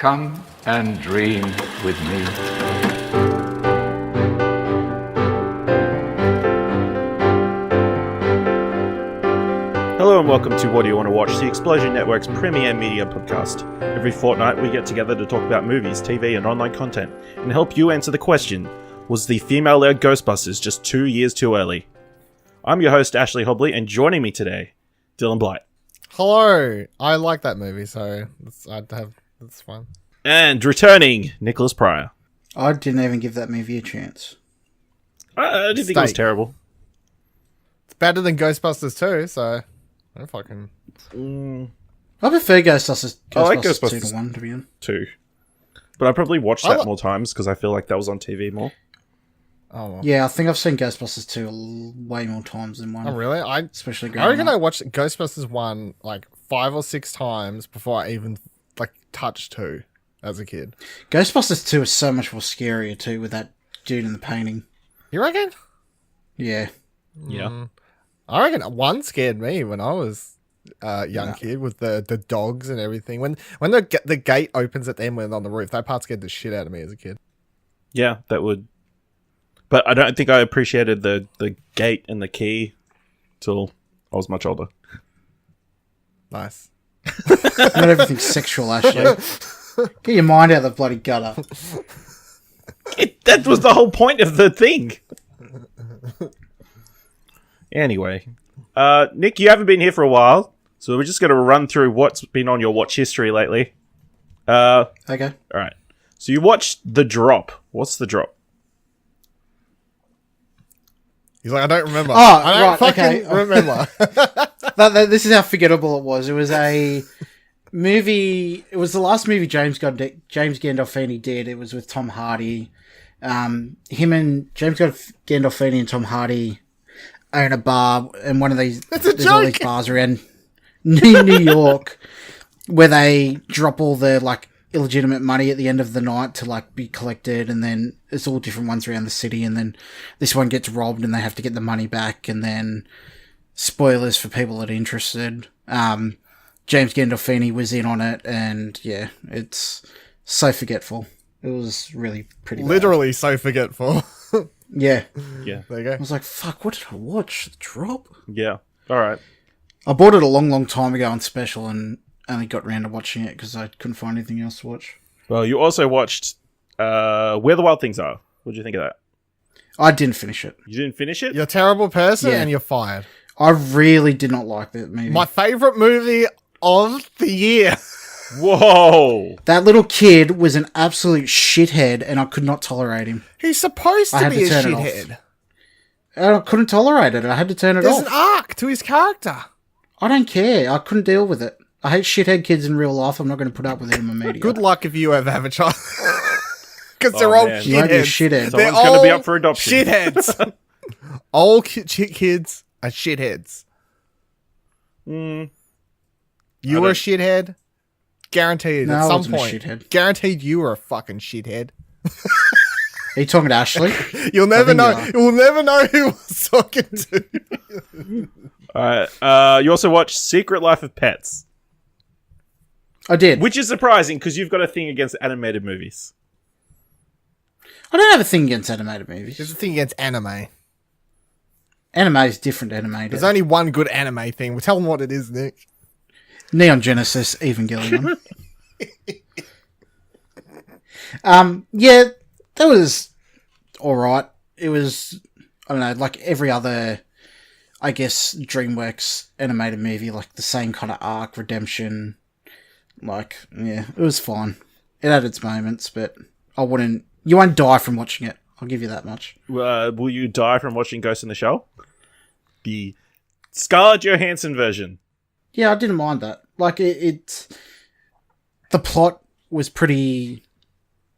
Come and dream with me. Hello and welcome to What Do You Want to Watch, the Explosion Network's premier media podcast. Every fortnight we get together to talk about movies, TV and online content and help you answer the question, was the female-led Ghostbusters just 2 years too early? I'm your host Ashley Hobley and joining me today, Dylan Blight. Hello! I like that movie, so that's fun. And returning, Nicholas Pryor. I didn't even give that movie a chance. I didn't think it was terrible. It's better than Ghostbusters 2, so I don't fucking... I prefer Ghostbusters I like 2 Ghostbusters to 1, to be honest. 2. But I probably watched that more times because I feel like that was on TV more. Oh, well. Yeah, I think I've seen Ghostbusters 2 way more times than 1. Oh, really? Especially I reckon up. I watched Ghostbusters 1 like 5 or 6 times before I even like touched 2 as a kid. Ghostbusters 2 is so much more scarier too, with that dude in the painting. You reckon? Yeah. Yeah. I reckon 1 scared me when I was a young kid with the dogs and everything. When the gate opens at the end when on the roof, that part scared the shit out of me as a kid. Yeah, that would... But I don't think I appreciated the gate and the key till I was much older. Nice. Not everything's sexual, Ashley. Get your mind out of the bloody gutter. That was the whole point of the thing. Anyway, Nick, you haven't been here for a while, so we're just going to run through what's been on your watch history lately. Okay. All right. So you watched The Drop. What's The Drop? He's like, I don't remember. Oh, I don't right, fucking okay. remember. This is how forgettable it was. It was a movie. It was the last movie James Gandolfini did. It was with Tom Hardy. Him and James Gandolfini and Tom Hardy own a bar, and one of these there's all these bars around New York where they drop all the like illegitimate money at the end of the night to like be collected, and then it's all different ones around the city, and then this one gets robbed and they have to get the money back, and then spoilers for people that are interested. James Gandolfini was in on it, and yeah, it's so forgetful. It was really pretty bad. Literally so forgetful. Yeah. Yeah. There you go. I was like, fuck, what did I watch? The Drop? Yeah. All right. I bought it a long time ago on special and only got around to watching it because I couldn't find anything else to watch. Well, you also watched Where the Wild Things Are. What did you think of that? I didn't finish it. You didn't finish it? You're a terrible person Yeah. and you're fired. I really did not like that movie. My favourite movie of the year. Whoa! That little kid was an absolute shithead and I could not tolerate him. He's supposed I to had be to a turn it off. shithead. And I couldn't tolerate it. I had to turn it There's off. an arc to his character. I don't care. I couldn't deal with it. I hate shithead kids in real life. I'm not going to put up with it in my media. Good luck if you ever have a child. Because Oh, they're all man. You won't be a shitheads. shithead. Someone's They're going to be all up for adoption. Shitheads. All kids are shitheads. Mm, You were a shithead? Guaranteed No, at I some wasn't a point. shithead. Guaranteed you were a fucking shithead. Are you talking to Ashley? You'll never think know. you are. You'll never know who I was talking to. all right. You also watched Secret Life of Pets, I did. which is surprising because you've got a thing against animated movies. I don't have a thing against animated movies. There's a thing against anime. Anime is different to animated. There's only one good anime thing. Well, tell them what it is, Nick. Neon Genesis Evangelion. Yeah, that was alright. It was, I don't know, like every other, I guess, DreamWorks animated movie, like the same kind of arc, redemption. Like, yeah, it was fine. It had its moments, but you won't die from watching it. I'll give you that much. Will you die from watching Ghost in the Shell? The Scarlett Johansson version. Yeah, I didn't mind that. Like, the plot was pretty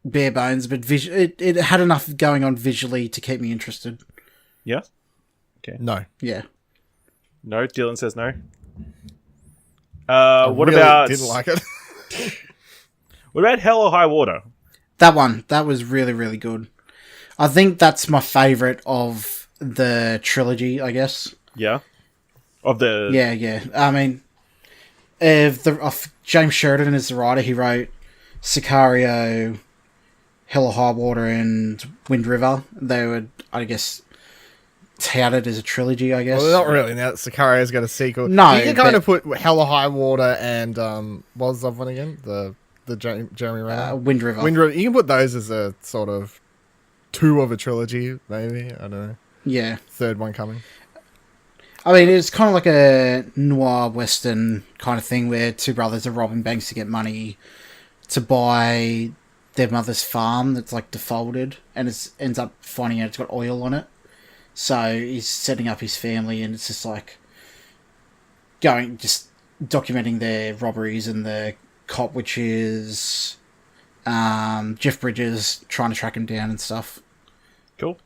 bare bones, but it had enough going on visually to keep me interested. Yeah? No. Yeah. No? Dylan says no? I What really about... didn't like it. What about Hell or High Water? That was really, really good. I think that's my favourite of the trilogy, I guess. Yeah? Of the... Yeah. I mean, James Sheridan is the writer. He wrote Sicario, Hell or High Water, and Wind River. They were, I guess, touted as a trilogy, I guess. Well, not really. Now that Sicario's got a sequel. No, you can kind of put Hell or High Water and what was the other one again? The Jeremy Renner? Wind River. Wind River. You can put those as a sort of two of a trilogy, maybe. I don't know. Yeah. Third one coming. I mean, it's kind of like a noir western kind of thing where two brothers are robbing banks to get money to buy their mother's farm that's like defaulted, and it ends up finding out it's got oil on it. So he's setting up his family, and it's just like just documenting their robberies, and the cop, which is Jeff Bridges, trying to track him down and stuff. Cool.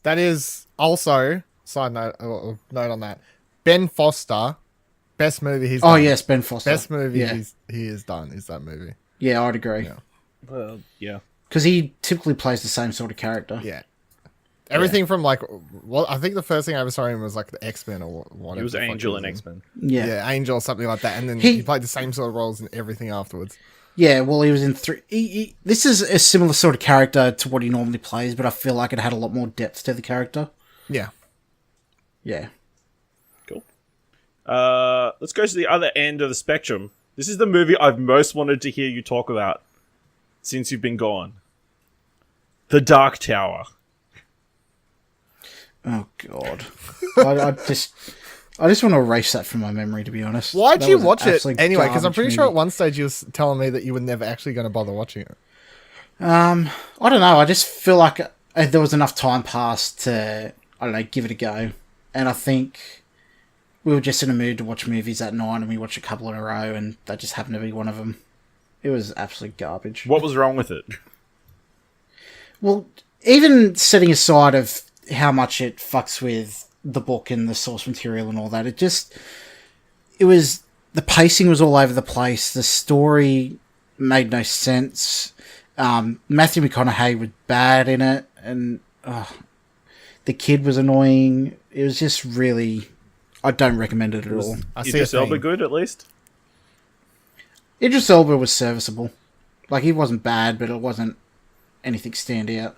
That is also, side note, note on that, Ben Foster, best movie he's done. Oh, yes, Ben Foster. Best movie he has done is that movie. Yeah, I'd agree. Yeah. Well, yeah. Because he typically plays the same sort of character. Yeah. Everything from like, well, I think the first thing I ever saw him was like the X-Men or whatever. He was Angel in X-Men. Yeah. Yeah, Angel or something like that. And then he played the same sort of roles in everything afterwards. Yeah, well, he was in three. This is a similar sort of character to what he normally plays, but I feel like it had a lot more depth to the character. Yeah. Yeah. Cool. Let's go to the other end of the spectrum. This is the movie I've most wanted to hear you talk about since you've been gone. The Dark Tower. Oh God, I just want to erase that from my memory. To be honest, Why'd That you was an watch it absolute anyway? Because I'm garbage pretty sure movie. at one stage you was telling me that you were never actually going to bother watching it. I don't know. I just feel like there was enough time passed to, I don't know, give it a go. And I think we were just in a mood to watch movies that night, and we watched a couple in a row, and that just happened to be one of them. It was absolute garbage. What was wrong with it? Well, even setting aside of how much it fucks with the book and the source material and all that, the pacing was all over the place. The story made no sense. Matthew McConaughey was bad in it, and the kid was annoying. It was just really, I don't recommend it at all. Idris Elba good at least? Idris Elba was serviceable. Like, he wasn't bad, but it wasn't anything stand out.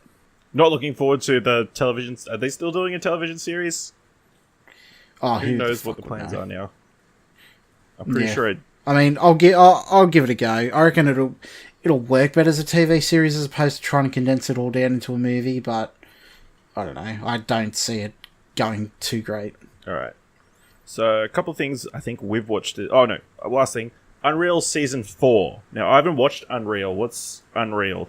Not looking forward to the television. Are they still doing a television series? Oh, Who knows what the plans knows? are now? I'm pretty sure it. I mean, I'll give it a go. I reckon it'll work better as a TV series as opposed to trying to condense it all down into a movie. But I don't know. I don't see it going too great. All right. So a couple of things I think we've watched. Oh no! Last thing, Unreal Season 4. Now I haven't watched Unreal. What's Unreal?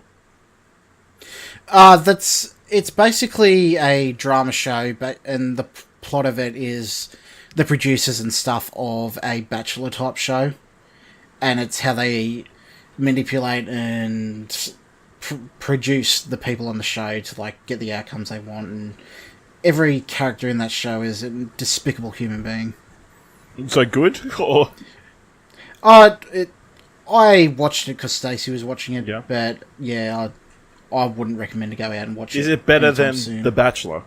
It's basically a drama show, and the plot of it is the producers and stuff of a Bachelor type show, and it's how they manipulate and produce the people on the show to like get the outcomes they want, and every character in that show is a despicable human being. So good? Or I watched it because Stacey was watching it, Yeah. but yeah, I wouldn't recommend to go out and watch it. is it better anytime than soon. The Bachelor?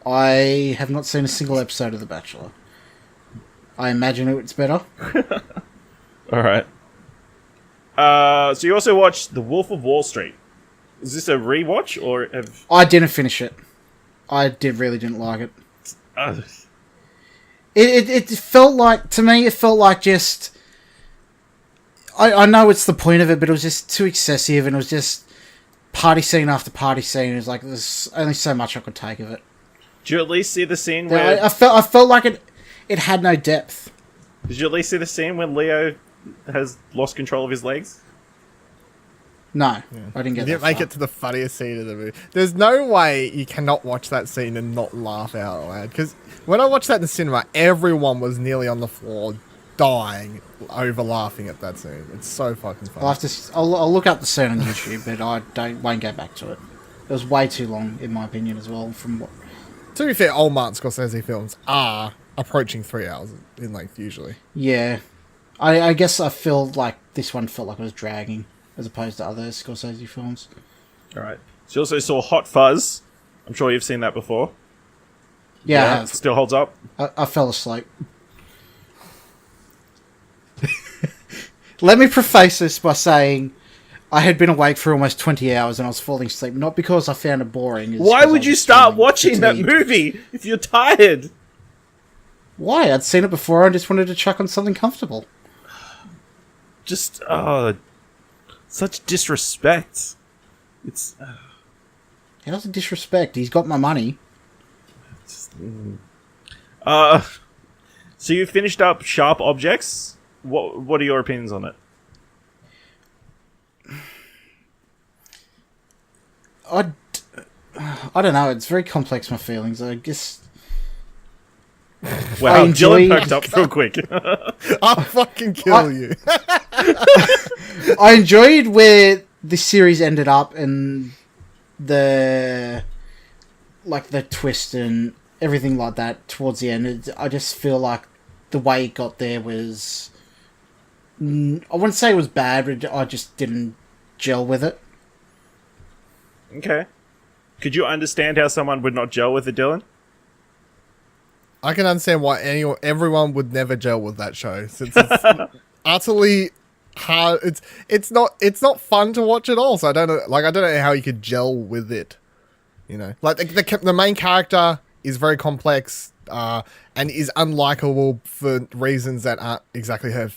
I have not seen a single episode of The Bachelor. I imagine it's better. All right. So you also watched The Wolf of Wall Street. Is this a rewatch or have? I didn't finish it. I really didn't like it. Uh, It felt like, to me, it felt like just... I know it's the point of it, but it was just too excessive, and it was just party scene after party scene. It was like, there's only so much I could take of it. did you at least see the scene where? I felt like it had no depth. Did you at least see the scene when Leo has lost control of his legs? No, I didn't You get didn't that make far. it to the funniest scene of the movie. There's no way you cannot watch that scene and not laugh out loud. Because when I watched that in the cinema, everyone was nearly on the floor dying over laughing at that scene. It's so fucking funny. I'll look up the scene on YouTube, but I won't go back to it. It was way too long, in my opinion, as well. From what? To be fair, all Martin Scorsese films are approaching 3 hours in length, usually. Yeah, I guess I feel like this one felt like it was dragging, as opposed to other Scorsese films. All right. So you also saw Hot Fuzz. I'm sure you've seen that before. Yeah, I It have. still holds up. I fell asleep. Let me preface this by saying I had been awake for almost 20 hours and I was falling asleep, not because I found it boring. It's Why because would I you was start feeling watching that fatigued. movie if you're tired? Why? I'd seen it before and just wanted to chuck on something comfortable. Just, such disrespect. It's, How's the disrespect? He's got my money. so you finished up Sharp Objects? What are your opinions on it? I don't know. It's very complex, my feelings. I guess... Wow, I enjoyed- Dylan perked up real quick. I'll fucking kill you. I enjoyed where this series ended up and the twist and everything like that towards the end. I just feel like the way it got there was... I wouldn't say it was bad, but I just didn't gel with it. Okay. Could you understand how someone would not gel with it, Dylan? I can understand why everyone would never gel with that show, since it's utterly hard. It's not fun to watch at all. So I don't know how you could gel with it. You know, like the main character is very complex and is unlikable for reasons that aren't exactly her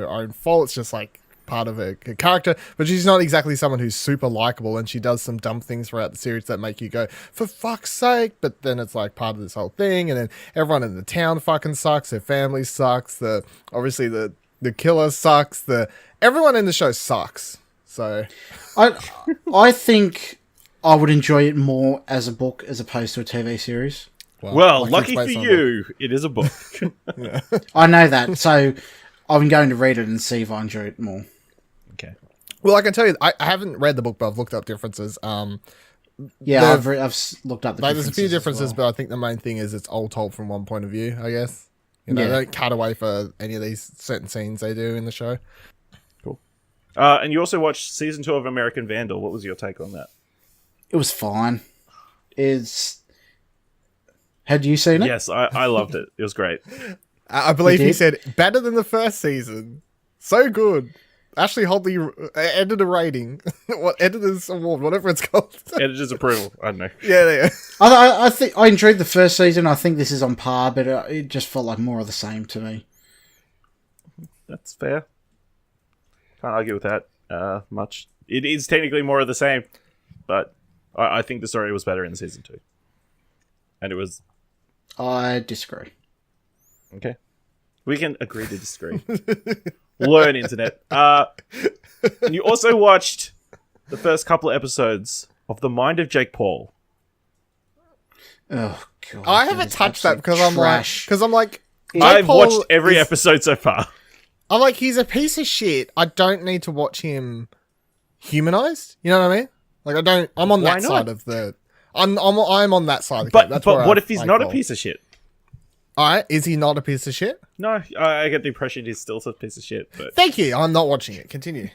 own fault. It's just like part of her character, but she's not exactly someone who's super likable, and she does some dumb things throughout the series that make you go, for fuck's sake. But then it's like part of this whole thing, and then everyone in the town fucking sucks, her family sucks, obviously the killer sucks, everyone in the show sucks. So I think I would enjoy it more as a book as opposed to a TV series. Well, like lucky it's for based on a you, it is a book. I know that, so I'm going to read it and see if I enjoy it more. Okay. Well, I can tell you, I haven't read the book, but I've looked up differences. Yeah, I've looked up the Like, there's a few differences, as well. but I think the main thing is it's all told from one point of view, I guess. You know, Yeah. they don't cut away for any of these certain scenes they do in the show. Cool. And you also watched season 2 of American Vandal. What was your take on that? It was fine. Had you seen it? Yes, I loved it. It was great. I believe You he did? said, better than the first season. So good. Ashley Hobley edited a rating. Editor's award, whatever it's called. Editor's approval. I don't know. Yeah. I think I enjoyed the first season. I think this is on par, but it just felt like more of the same to me. That's fair. Can't argue with that much. It is technically more of the same, but I think the story was better in season 2. And it was... I disagree. Okay. We can agree to disagree. Learn, internet. And you also watched the first couple of episodes of The Mind of Jake Paul. Oh god! I haven't touched that because I'm like, I've Paul watched every is- episode so far. I'm like, he's a piece of shit. I don't need to watch him humanized. You know what I mean? Like, I don't. I'm on Why that not? side of the. I'm on that side. Of the But camp. That's where what I if he's play not a Paul. piece of shit? Alright, is he not a piece of shit? No, I get the impression he's still a piece of shit. But Thank you. I'm not watching it. Continue.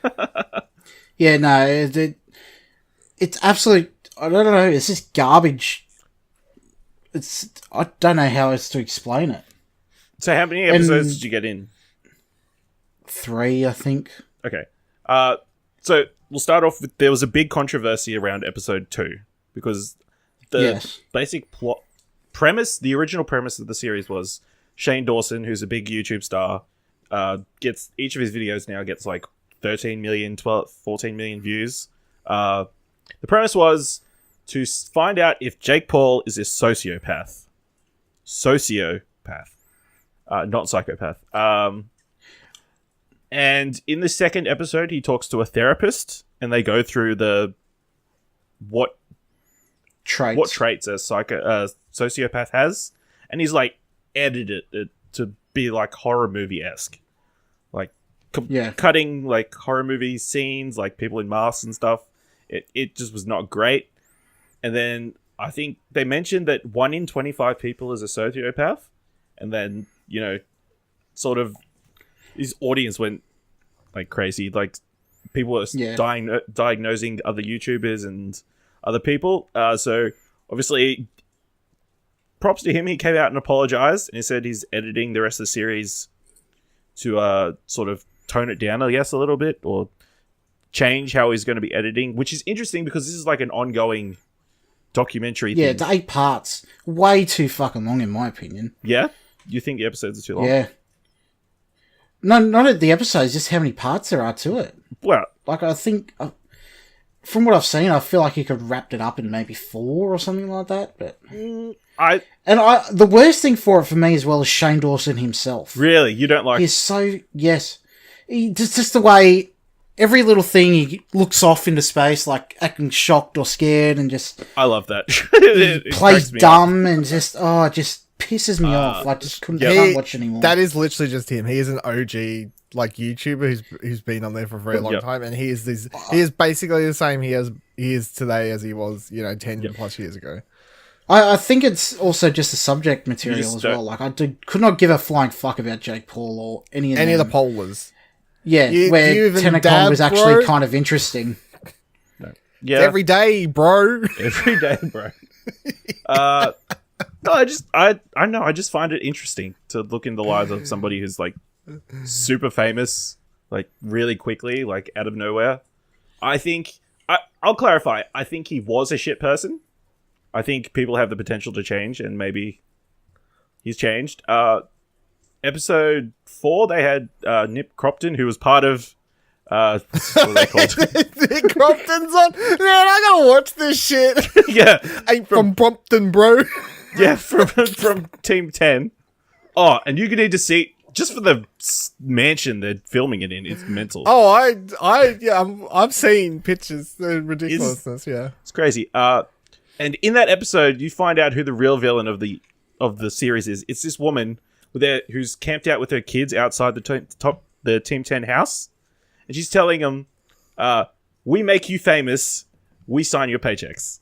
Yeah, no, it's absolute. I don't know. It's just garbage. I don't know how else to explain it. so how many episodes did you get in? 3, I think. Okay. So we'll start off with, there was a big controversy around episode 2 because the Yes. basic plot premise, the original premise of the series was Shane Dawson, who's a big YouTube star, gets each of his videos now gets like 13 million, 12, 14 million views. The premise was to find out if Jake Paul is a sociopath. Not psychopath. And in the second episode, he talks to a therapist, and they go through what traits a sociopath has, and he's like edited it to be like horror movie-esque, like cutting like horror movie scenes, like people in masks and stuff. It just was not great. And then I think they mentioned that 1 in 25 people is a sociopath, and then sort of his audience went like crazy. Like people were diagnosing other YouTubers and other people. So obviously, props to him. He came out and apologized, and he said he's editing the rest of the series to sort of tone it down, I guess, a little bit, or change how he's going to be editing, which is interesting because this is like an ongoing documentary thing. It's 8 parts. Way too fucking long, in my opinion. Yeah? You think the episodes are too long? Yeah. No, not at the episodes, just how many parts there are to it. Well, Like, I think, from what I've seen, I feel like he could have wrapped it up in maybe 4 or something like that. But the worst thing for it for me as well is Shane Dawson himself. Really? You don't like... He's so... Yes. Just the way every little thing he looks off into space, like acting shocked or scared, and just... I love that. it plays me dumb and just... Oh, it just pisses me off. I just can't watch anymore. That is literally just him. He is an OG like YouTuber who's been on there for a very long time, and he is basically the same he is today as he was 10 plus years ago. I think it's also just the subject material as well. Like could not give a flying fuck about Jake Paul or any of the polars. Yeah, where Tenacon was actually kind of interesting. Yeah, it's every day, bro. Every day, bro. No, I just find it interesting to look in the lives of somebody who's like super famous, like really quickly, like out of nowhere. I think I'll clarify. I think he was a shit person. I think people have the potential to change, and maybe he's changed. Episode 4, they had Nick Cropton, who was part of what are they called? Nick Cropton's on. Man, I gotta watch this shit. Yeah, ain't from Brompton, bro. Yeah, from Team 10. Oh, and you need to see just for the mansion they're filming it in. It's mental. Oh, I've seen pictures. The ridiculousness. It's crazy. And in that episode, you find out who the real villain of the series is. It's this woman who's camped out with her kids outside the Team 10 house, and she's telling them, "We make you famous. We sign your paychecks."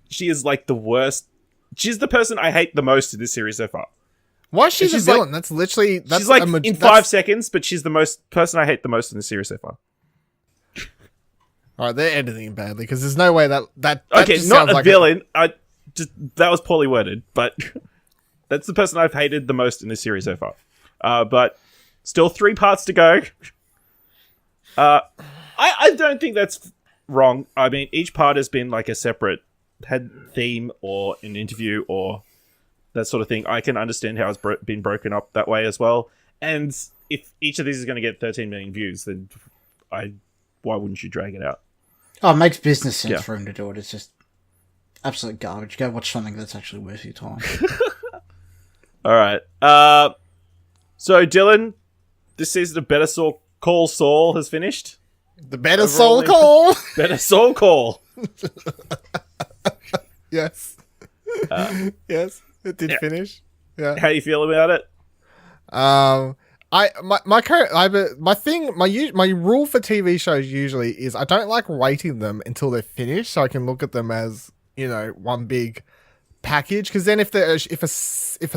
She is like the worst. She's the person I hate the most in this series so far. Why is she the villain? That's she's like in 5 seconds, but she's the person I hate the most in the series so far. All right, they're editing badly because there's no way that okay, just not sounds a like villain. That was poorly worded, but that's the person I've hated the most in this series so far. But still 3 parts to go. I don't think that's wrong. I mean, each part has been like a separate theme or an interview or that sort of thing. I can understand how it's been broken up that way as well. And if each of these is going to get 13 million views, then why wouldn't you drag it out? Oh, it makes business sense for him to do it. It's just absolute garbage. Go watch something that's actually worth your time. All right. So, Dylan, this season of Better Call Saul has finished. The Better Saul Call. Better Saul Call. Yes. Yes, it did finish. Yeah. How do you feel about it? My rule for TV shows usually is I don't like rating them until they're finished, so I can look at them as one big package. Because then if a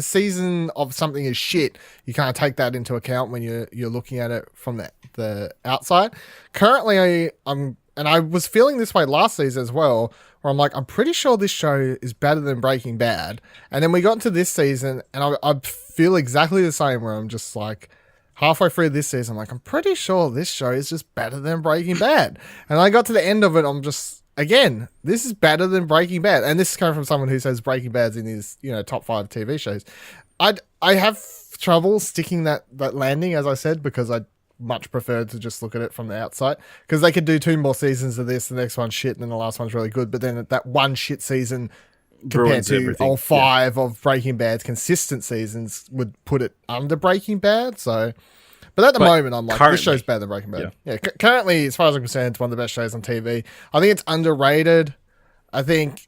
season of something is shit, you can't take that into account when you're looking at it from the outside. Currently, I was feeling this way last season as well, where I'm like, I'm pretty sure this show is better than Breaking Bad. And then we got into this season, and I feel exactly the same, where I'm just like, halfway through this season, I'm like, I'm pretty sure this show is just better than Breaking Bad. And I got to the end of it, I'm just, again, this is better than Breaking Bad. And this is coming from someone who says Breaking Bad's in his, top 5 TV shows. I have trouble sticking that landing, as I said, because I much prefer to just look at it from the outside, because they could do 2 more seasons of this, the next one's shit, and then the last one's really good, but then that one shit season compared to all 5 of Breaking Bad's consistent seasons would put it under Breaking Bad. So, but at the moment, I'm like, this show's better than Breaking Bad. Yeah, currently, as far as I'm concerned, it's one of the best shows on TV. I think it's underrated. I think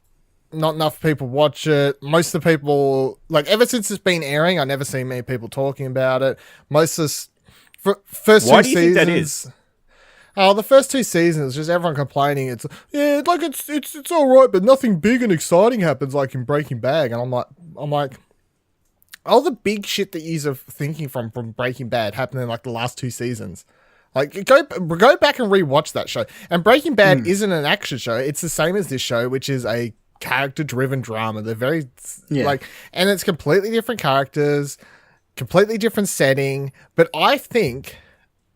not enough people watch it. Most of the people, like, ever since it's been airing, I've never seen many people talking about it. Most of the first 2 seasons. Why do you think that is? Oh, the first 2 seasons, just everyone complaining. It's all right, but nothing big and exciting happens like in Breaking Bad. And I'm like, all the big shit that you're thinking from Breaking Bad happened in like the last 2 seasons. Like, go back and rewatch that show. And Breaking Bad isn't an action show. It's the same as this show, which is a character-driven drama. They're very and it's completely different characters, completely different setting. But I think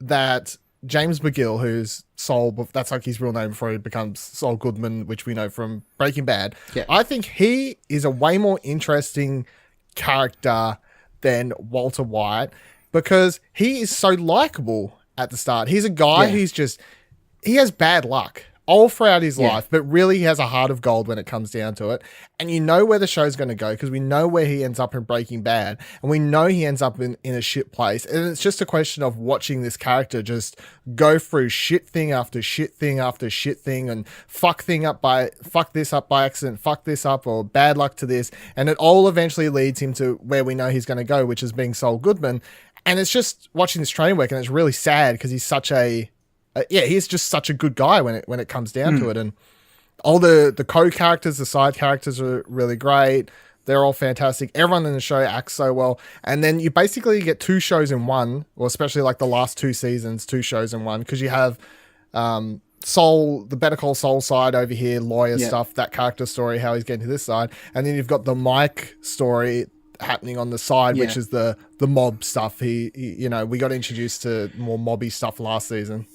that James McGill, who's Saul, that's like his real name before he becomes Saul Goodman, which we know from Breaking Bad. Yeah. I think he is a way more interesting character than Walter White because he is so likable at the start. He's a guy who's he has bad luck all throughout his life, but really he has a heart of gold when it comes down to it. And you know where the show's going to go because we know where he ends up in Breaking Bad and we know he ends up in a shit place. And it's just a question of watching this character just go through shit thing after shit thing after shit thing and fuck this up by accident, fuck this up or bad luck to this. And it all eventually leads him to where we know he's going to go, which is being Saul Goodman. And it's just watching this train work and it's really sad because he's such he's just such a good guy when it comes down to it. And all the co-characters, the side characters are really great. They're all fantastic. Everyone in the show acts so well. And then you basically get two shows in one, or especially like the last two seasons, two shows in one, because you have Saul, the Better Call Saul side over here, lawyer stuff, that character story, how he's getting to this side. And then you've got the Mike story happening on the side, which is the mob stuff. He we got introduced to more mobby stuff last season.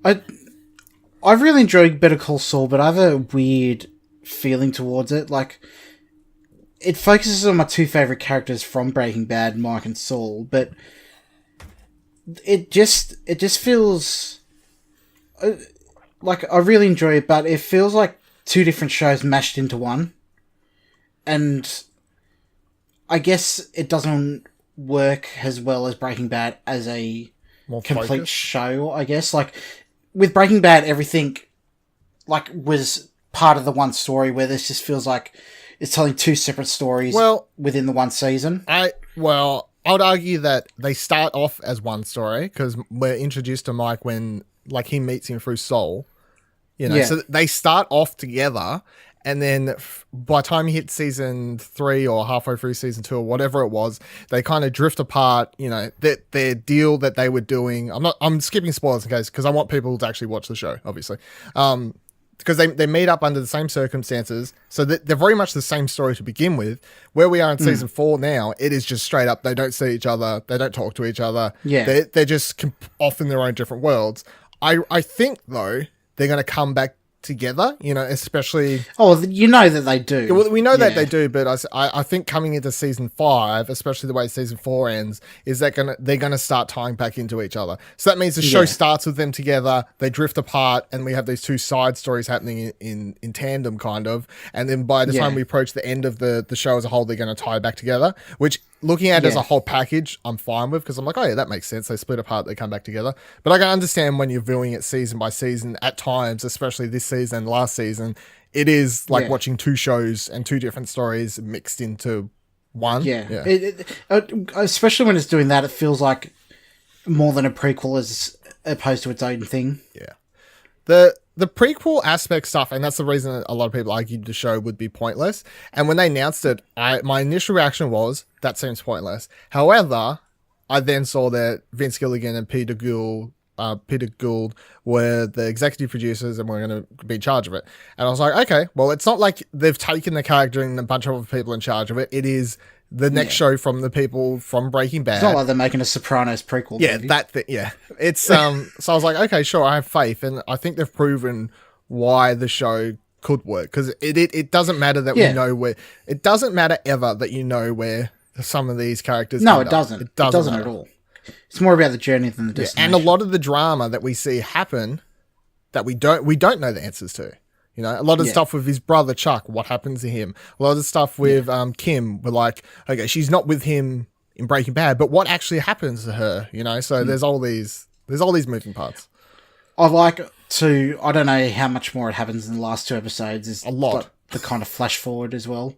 I really enjoyed Better Call Saul, but I have a weird feeling towards it. Like, it focuses on my two favorite characters from Breaking Bad, Mike and Saul, but it just feels like I really enjoy it, but it feels like two different shows mashed into one, and I guess it doesn't work as well as Breaking Bad as a more complete focused show. I guess like. With Breaking Bad, everything was part of the one story, where this just feels like it's telling two separate stories within the one season. I would argue that they start off as one story because we're introduced to Mike when he meets him through Saul. So they start off together, and then by the time you hit season 3 or halfway through season 2 or whatever it was, they kind of drift apart. Their deal that they were doing. I'm skipping spoilers in case because I want people to actually watch the show, obviously. Because they meet up under the same circumstances, so they're very much the same story to begin with. Where we are in season 4 now, it is just straight up. They don't see each other. They don't talk to each other. Yeah, they're just off in their own different worlds. I think though they're going to come back together, especially... Oh, that they do. Well, we know that they do, but I think coming into season 5, especially the way season 4 ends, is that they're going to start tying back into each other. So that means the show starts with them together, they drift apart, and we have these two side stories happening in tandem, kind of. And then by the time we approach the end of the show as a whole, they're going to tie back together, which... Looking at it as a whole package, I'm fine with because I'm like, oh yeah, that makes sense. They split apart, they come back together. But I can understand when you're viewing it season by season, at times, especially this season and last season, it is like watching two shows and two different stories mixed into one. Yeah. Especially when it's doing that, it feels like more than a prequel as opposed to its own thing. Yeah. The prequel aspect stuff, and that's the reason a lot of people argued the show would be pointless. And when they announced it, my initial reaction was, that seems pointless. However, I then saw that Vince Gilligan and Peter Gould were the executive producers and were going to be in charge of it. And I was like, okay, well, it's not like they've taken the character and a bunch of other people in charge of it. It is the next show from the people from Breaking Bad. It's not like they're making a Sopranos prequel. Yeah, movie. It's so I was like, okay, sure, I have faith, and I think they've proven why the show could work because it doesn't matter that we know where. It doesn't matter ever that you know where some of these characters. No, it doesn't. It doesn't at all. It's more about the journey than the destination. And a lot of the drama that we see happen that we don't know the answers to. A lot of stuff with his brother Chuck, what happens to him? A lot of the stuff with Kim, we're like, okay, she's not with him in Breaking Bad, but what actually happens to her? So there's all these moving parts. I don't know how much more it happens in the last 2 episodes. Is a lot. The kind of flash forward as well.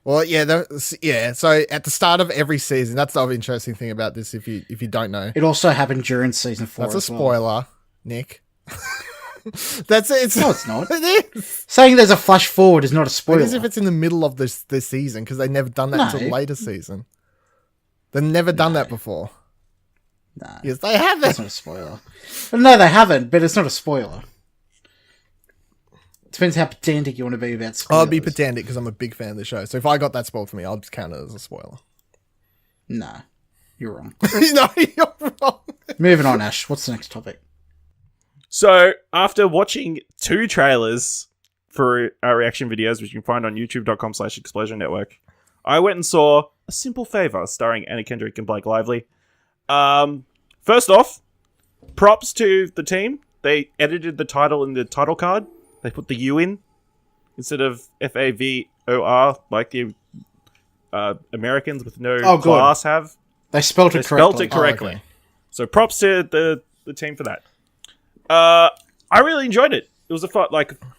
Well, so at the start of every season, that's the interesting thing about this. If you don't know, it also happened during season 4. That's a spoiler, Nick. That's it. No, it's not. It is. Saying there's a flash forward is not a spoiler. It is if it's in the middle of this season because they've never done that until later season. They've never done that before. No. Yes, they haven't. That's not a spoiler. No, they haven't, but it's not a spoiler. Depends how pedantic you want to be about spoilers. I'll be pedantic because I'm a big fan of the show. So if I got that spoiled for me, I'll just count it as a spoiler. No. You're wrong. No, you're wrong. Moving on, Ash. What's the next topic? So, after watching 2 trailers for our reaction videos, which you can find on youtube.com/Explosion Network, I went and saw A Simple Favour, starring Anna Kendrick and Blake Lively. First off, props to the team. They edited the title in the title card. They put the U in instead of FAVOR, like the Americans with no class have. They spelled it correctly. correctly. Okay. So props to the team for that. I really enjoyed it. It was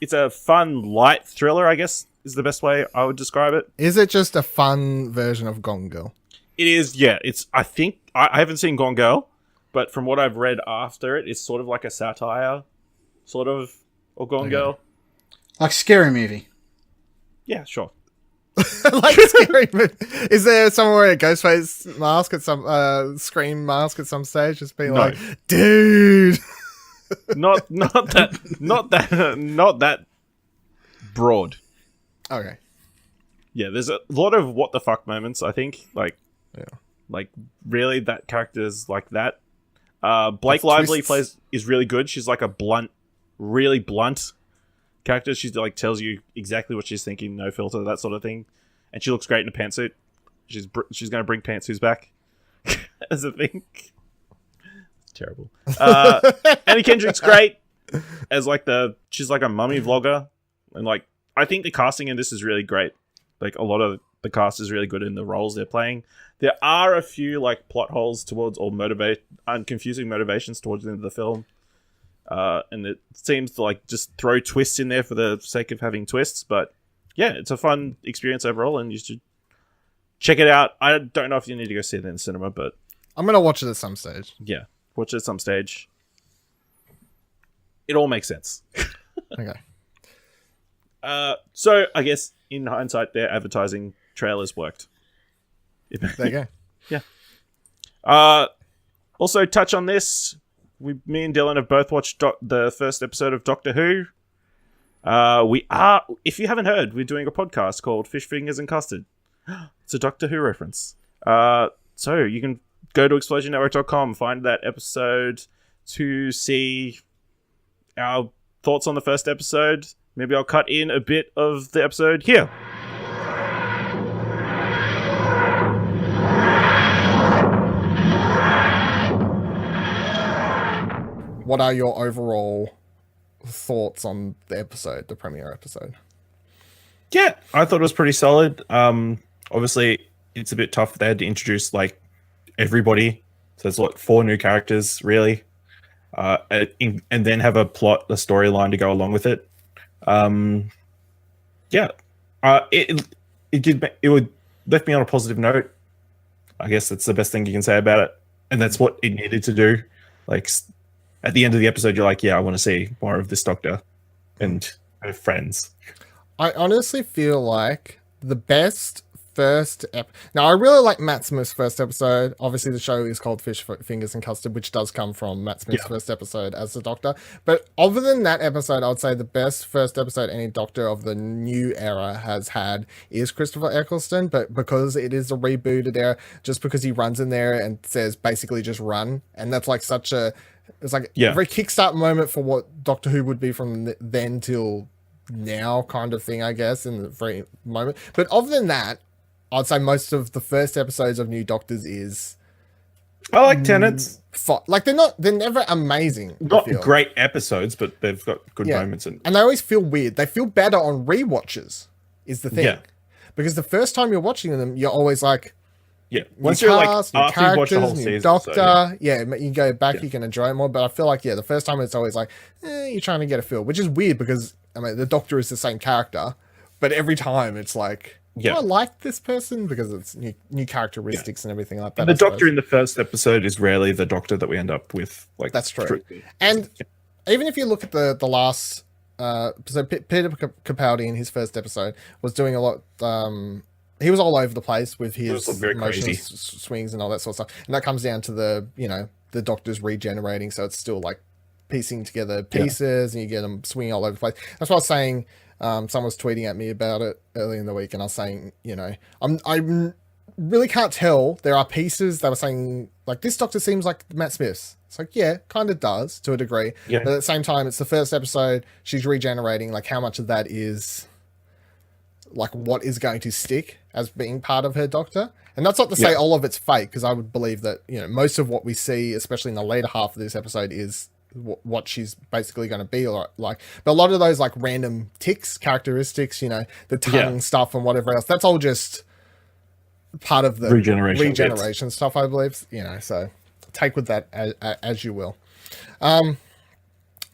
it's a fun, light thriller, I guess, is the best way I would describe it. Is it just a fun version of Gone Girl? It is, yeah. I think, I haven't seen Gone Girl, but from what I've read after it, it's sort of like a satire, sort of Gone Girl. Like Scary Movie. Yeah, sure. Like scary movie. Is there someone wearing a Ghostface mask at some Scream mask at some stage, just being like, dude? Not that broad. Okay. Yeah, there's a lot of what the fuck moments, I think. Like really that character's like that. Blake Lively is really good. She's like a really blunt character. She's like tells you exactly what she's thinking, no filter, that sort of thing. And she looks great in a pantsuit. She's going to bring pantsuits back as a thing. It's terrible. Anna Kendrick's great as she's like a mummy vlogger, and like I think the casting in this is really great. Like a lot of the cast is really good in the roles they're playing. There are a few like plot holes towards or confusing motivations towards the end of the film. And it seems to like just throw twists in there for the sake of having twists, but yeah, it's a fun experience overall, and you should check it out. I don't know if you need to go see it in the cinema, but I'm gonna watch it at some stage. yeah, watch it at some stage. It all makes sense. Okay. So I guess in hindsight, their advertising trailers worked. There you go. Yeah. Also, touch on this. Me and Dylan have both watched the first episode of Doctor Who. If you haven't heard, we're doing a podcast called Fish Fingers and Custard. It's a Doctor Who reference. So you can go to explosionnetwork.com, find that episode to see our thoughts on the first episode. Maybe I'll cut in a bit of the episode here. What are your overall thoughts on the episode, the premiere episode? Yeah, I thought it was pretty solid. Obviously, it's a bit tough. They had to introduce like everybody, so there's 4 new characters really, and then have a storyline to go along with it. It would left me on a positive note. I guess that's the best thing you can say about it, and that's what it needed to do. Like at the end of the episode, you're like, yeah, I want to see more of this Doctor and her friends. I honestly feel like the best first now I really like Matt Smith's first episode. Obviously the show is called Fish Fingers and Custard, which does come from Matt Smith's first episode as the Doctor. But other than that episode, I would say the best first episode any Doctor of the new era has had is Christopher Eccleston, but because it is a rebooted era, just because he runs in there and says basically just run, and that's like such a it's like a very kickstart moment for what Doctor Who would be from then till now kind of thing, I guess, in the very moment. But other than that, I'd say most of the first episodes of New Doctors is I like Tenets. Like they're never amazing. Not great episodes, but they've got good moments. And they always feel weird. They feel better on rewatches, is the thing. Yeah. Because the first time you're watching them, you're always like, once you're cast, like after you watch the whole season, Doctor, you go back, you can enjoy it more. But I feel like the first time it's always like, you're trying to get a feel, which is weird because I mean the Doctor is the same character, but every time it's like, do I like this person because it's new characteristics and everything like that. And the Doctor in the first episode is rarely the Doctor that we end up with. Like that's true. And even if you look at the last, so Peter Capaldi in his first episode was doing a lot. He was all over the place with his motion swings and all that sort of stuff, and that comes down to the Doctor's regenerating, so it's still like piecing together pieces, and you get them swinging all over the place. That's what I was saying. Someone was tweeting at me about it early in the week, and I was saying, I'm really can't tell. There are pieces that were saying, like, this Doctor seems like Matt Smith's. It's like, yeah, kind of does to a degree. Yeah. But at the same time, it's the first episode. She's regenerating. Like, how much of that is, like, what is going to stick as being part of her Doctor? And that's not to say all of it's fake, because I would believe that, you know, most of what we see, especially in the later half of this episode, is what she's basically going to be like. But a lot of those, like, random tics, characteristics, you know, the tongue stuff and whatever else, that's all just part of the regeneration stuff, I believe. You know, so take with that as you will. All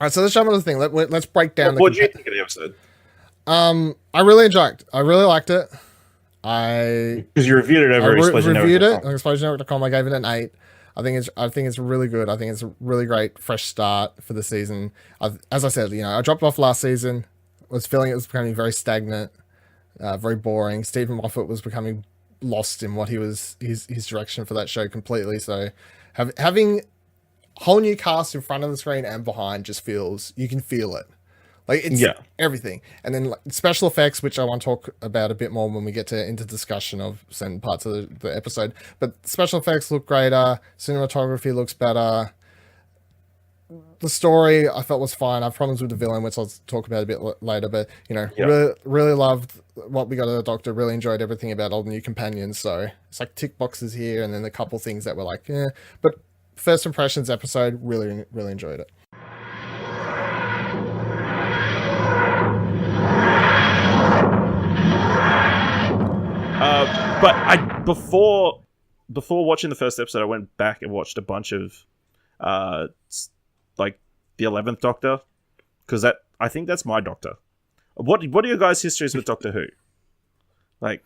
right, so let's jump into the thing. Let's break down. What do you think of the episode? I really enjoyed it. I really liked it. Because you reviewed it over reviewed it on ExplosionNetwork.com. I gave it an 8. I think it's really good. I think it's a really great fresh start for the season. As I said, you know, I dropped off last season. Was feeling it was becoming very stagnant, very boring. Stephen Moffat was becoming lost in what his direction for that show completely. So having a whole new cast in front of the screen and behind just you can feel it. Like, it's everything. And then, like, special effects, which I want to talk about a bit more when we get into discussion of certain parts of the episode. But special effects look greater. Cinematography looks better. The story I felt was fine. I have problems with the villain, which I'll talk about a bit later. But, you know, really loved what we got of the Doctor. Really enjoyed everything about all the new companions. So it's like tick boxes here, and then a couple things that were like, yeah. But first impressions episode, really, really enjoyed it. But before watching the first episode, I went back and watched a bunch of like the 11th Doctor, because I think that's my Doctor. What are your guys' histories with Doctor Who? Like,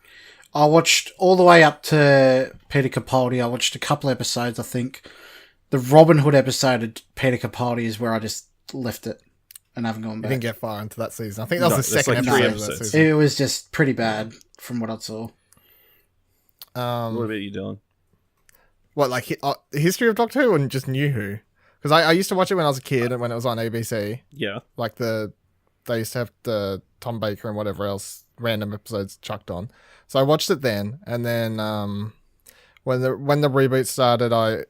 I watched all the way up to Peter Capaldi. I watched a couple episodes. I think the Robin Hood episode of Peter Capaldi is where I just left it and haven't gone back. I didn't get far into that season. I think that was the second like episode of that season. It was just pretty bad from what I saw. What about you, Dylan? What, like the history of Doctor Who and just New Who? Because I used to watch it when I was a kid and when it was on ABC. Yeah. Like they used to have the Tom Baker and whatever else random episodes chucked on. So I watched it then, and then when the reboot started, I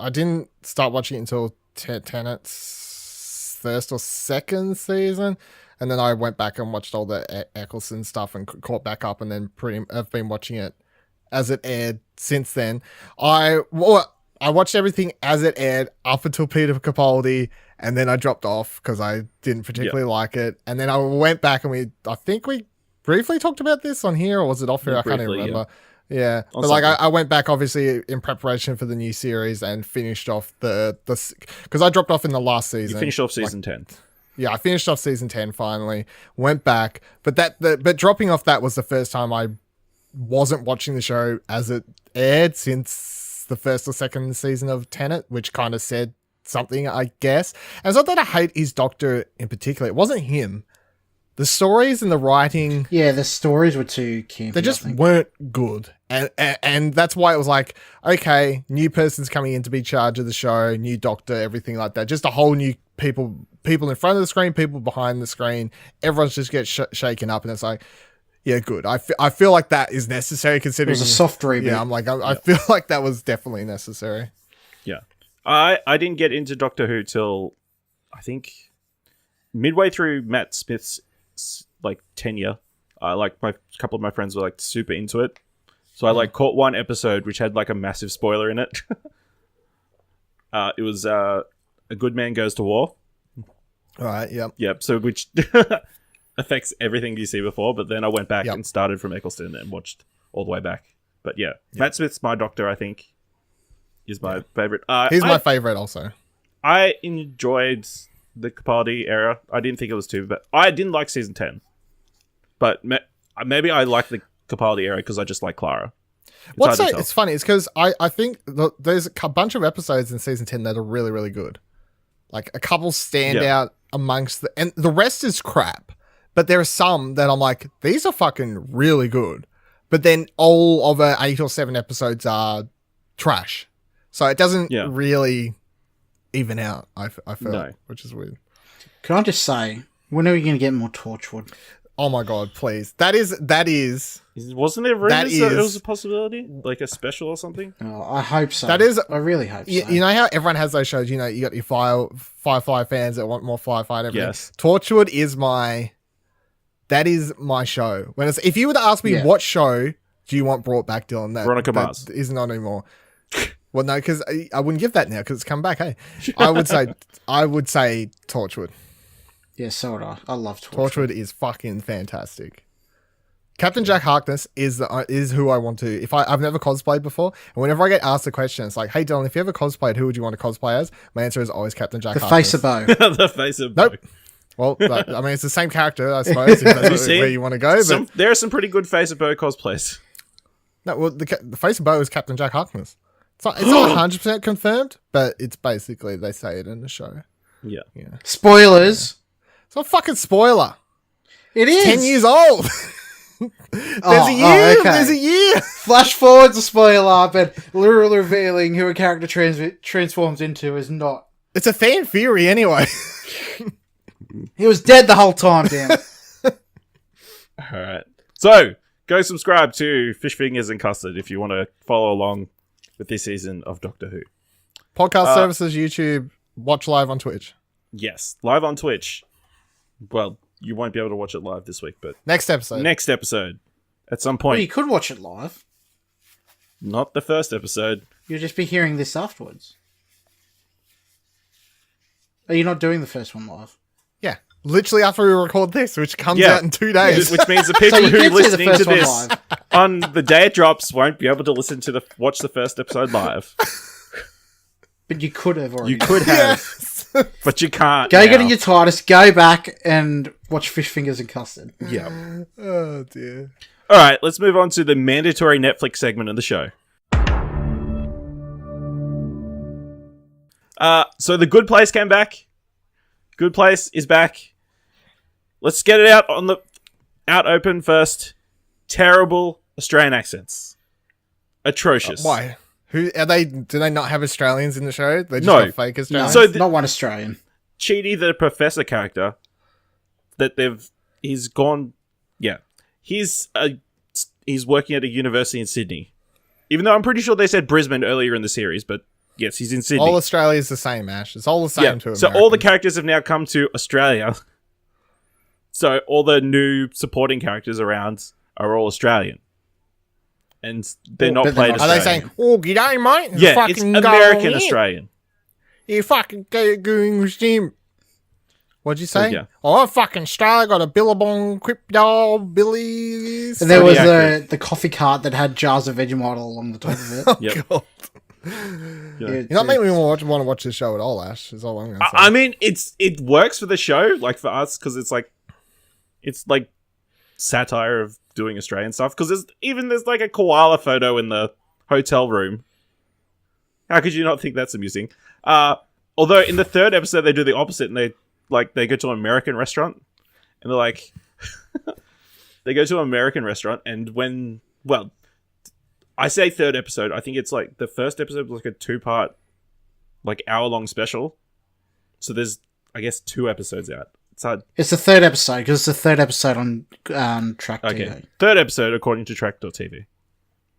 didn't start watching it until Tennant's first or second season, and then I went back and watched all the Eccleston stuff and caught back up, and then I've been watching it as it aired since then. I watched everything as it aired up until Peter Capaldi, and then I dropped off because I didn't particularly like it. And then I went back and I think we briefly talked about this on here, or was it off here? I can't even remember. Yeah. But like I went back obviously in preparation for the new series and finished off the because I dropped off in the last season. You finished off season 10. Yeah, I finished off season 10 finally. Went back, but dropping off that was the first time I wasn't watching the show as it aired since the first or second season of Tenet, which kind of said something, I guess. And it's not that I hate his Doctor in particular. It wasn't him. The stories and the writing... Yeah, the stories were too campy. They just weren't good. And that's why it was like, okay, new person's coming in to be charge of the show, new Doctor, everything like that. Just a whole new people in front of the screen, people behind the screen. Everyone's just gets shaken up, and it's like... Yeah, good. I feel like that is necessary considering... It was a soft reboot. Yeah, I'm like, I feel like that was definitely necessary. Yeah. I didn't get into Doctor Who till, I think, midway through Matt Smith's, like, tenure. Like, a couple of my friends were, like, super into it. So I, caught one episode which had, like, a massive spoiler in it. It was A Good Man Goes to War. All right, yep. Yep, so which... affects everything you see before, but then I went back and started from Eccleston and watched all the way back. But yeah, Matt Smith's my Doctor, I think, is my favourite. He's my favourite also. I enjoyed the Capaldi era. I didn't think it was too bad. I didn't like season 10. But maybe I like the Capaldi era because I just like Clara. It's funny. It's because I think there's a bunch of episodes in season 10 that are really, really good. Like, a couple stand out amongst and the rest is crap. But there are some that I'm like, these are fucking really good. But then all of 8 or 7 episodes are trash. So it doesn't really even out, I feel, which is weird. Can I just say, when are we going to get more Torchwood? Oh my god, please. That is. Wasn't there rumors that it is- was a possibility? Like a special or something? Oh, I hope so. That is- I really hope so. You know how everyone has those shows, you know, you got your Firefly fans that want more Firefly and everything? Yes. Torchwood is that is my show. If you were to ask me Yeah. what show do you want brought back, Dylan, Veronica Mars. that isn't on anymore. Well, no, because I wouldn't give that now because it's come back, hey. I would say Torchwood. Yeah, so would I. I love Torchwood is fucking fantastic. Captain Jack Harkness is who I want to. I've never cosplayed before, and whenever I get asked the question, it's like, "Hey Dylan, if you ever cosplayed, who would you want to cosplay as?" My answer is always Captain Jack The Harkness. face of Bo. The face of Nope. Well, I mean, it's the same character, I suppose. If that's where you want to go, but there are some pretty good face of Bo cosplays. no. Well, the face of Bo is Captain Jack Harkness. It's not 100% confirmed, but it's basically they say it in the show. Yeah. Spoilers. It's not a fucking spoiler. It is 10 years old. There's a year. okay. There's a year. Flash forward's a spoiler, but literally revealing who a character transforms into is not. It's a fan theory anyway. He was dead the whole time, damn it. All right. So go subscribe to Fish Fingers and Custard if you want to follow along with this season of Doctor Who. Podcast services, YouTube, watch live on Twitch. Yes, live on Twitch. Well, you won't be able to watch it live this week, but Next episode. At some Well, point. you could watch it live. Not the first episode. You'll just be hearing this afterwards. Are you not doing the first one live? Yeah. Literally after we record this, which comes Yeah. out in 2 days. Which means the So people you who are can see the listening to first one this live. on the day it drops won't be able to watch the first episode live. But you could have already. You could have, but you can't. Go now. get in your TARDIS, go back and watch Fish Fingers and Custard. Yeah. Oh, dear. All right, let's move on to the mandatory Netflix segment of the show. So The Good Place came back. Good Place is back. Let's get it out open first. Terrible Australian accents. Atrocious. Why? Who are they? Do they not have Australians in the show? They just No. got fake No, Australians. So not one Australian. Cheaty, the professor character, he's gone. Yeah, he's working at a university in Sydney. Even though I'm pretty sure they said Brisbane earlier in the series, but yes, he's in Sydney. all Australia is the same, Ash. It's all the same Yeah. to So America. all the characters have now come to Australia. So all the new supporting characters around are all Australian. And they're not but they're played not- Are Australian. they saying, "Oh, g'day, mate"? Yeah, fucking it's go American on in. Australian. You fucking going with him. What'd you say? yeah. Oh, fucking Australia got a Billabong, Crypto, Billy. And there was Pretty accurate. the coffee cart that had jars of Vegemite all along the top of it. Yep. God. Yeah. You're not making me want to watch this show at all, Ash. Is all I'm going to say. I mean, it works for the show, like for us, because it's like satire of doing Australian stuff. Because there's like a koala photo in the hotel room. How could you not think that's amusing? Although in the third episode they do the opposite, and they go to an American restaurant, and they're like, they go to an American restaurant, and I say third episode, I think it's like the first episode was like a 2-part, like hour-long special. So there's, I guess, 2 episodes out. It's hard. It's the third episode, because it's the third episode on Trakt Okay. TV. Third episode, according to Trakt.tv.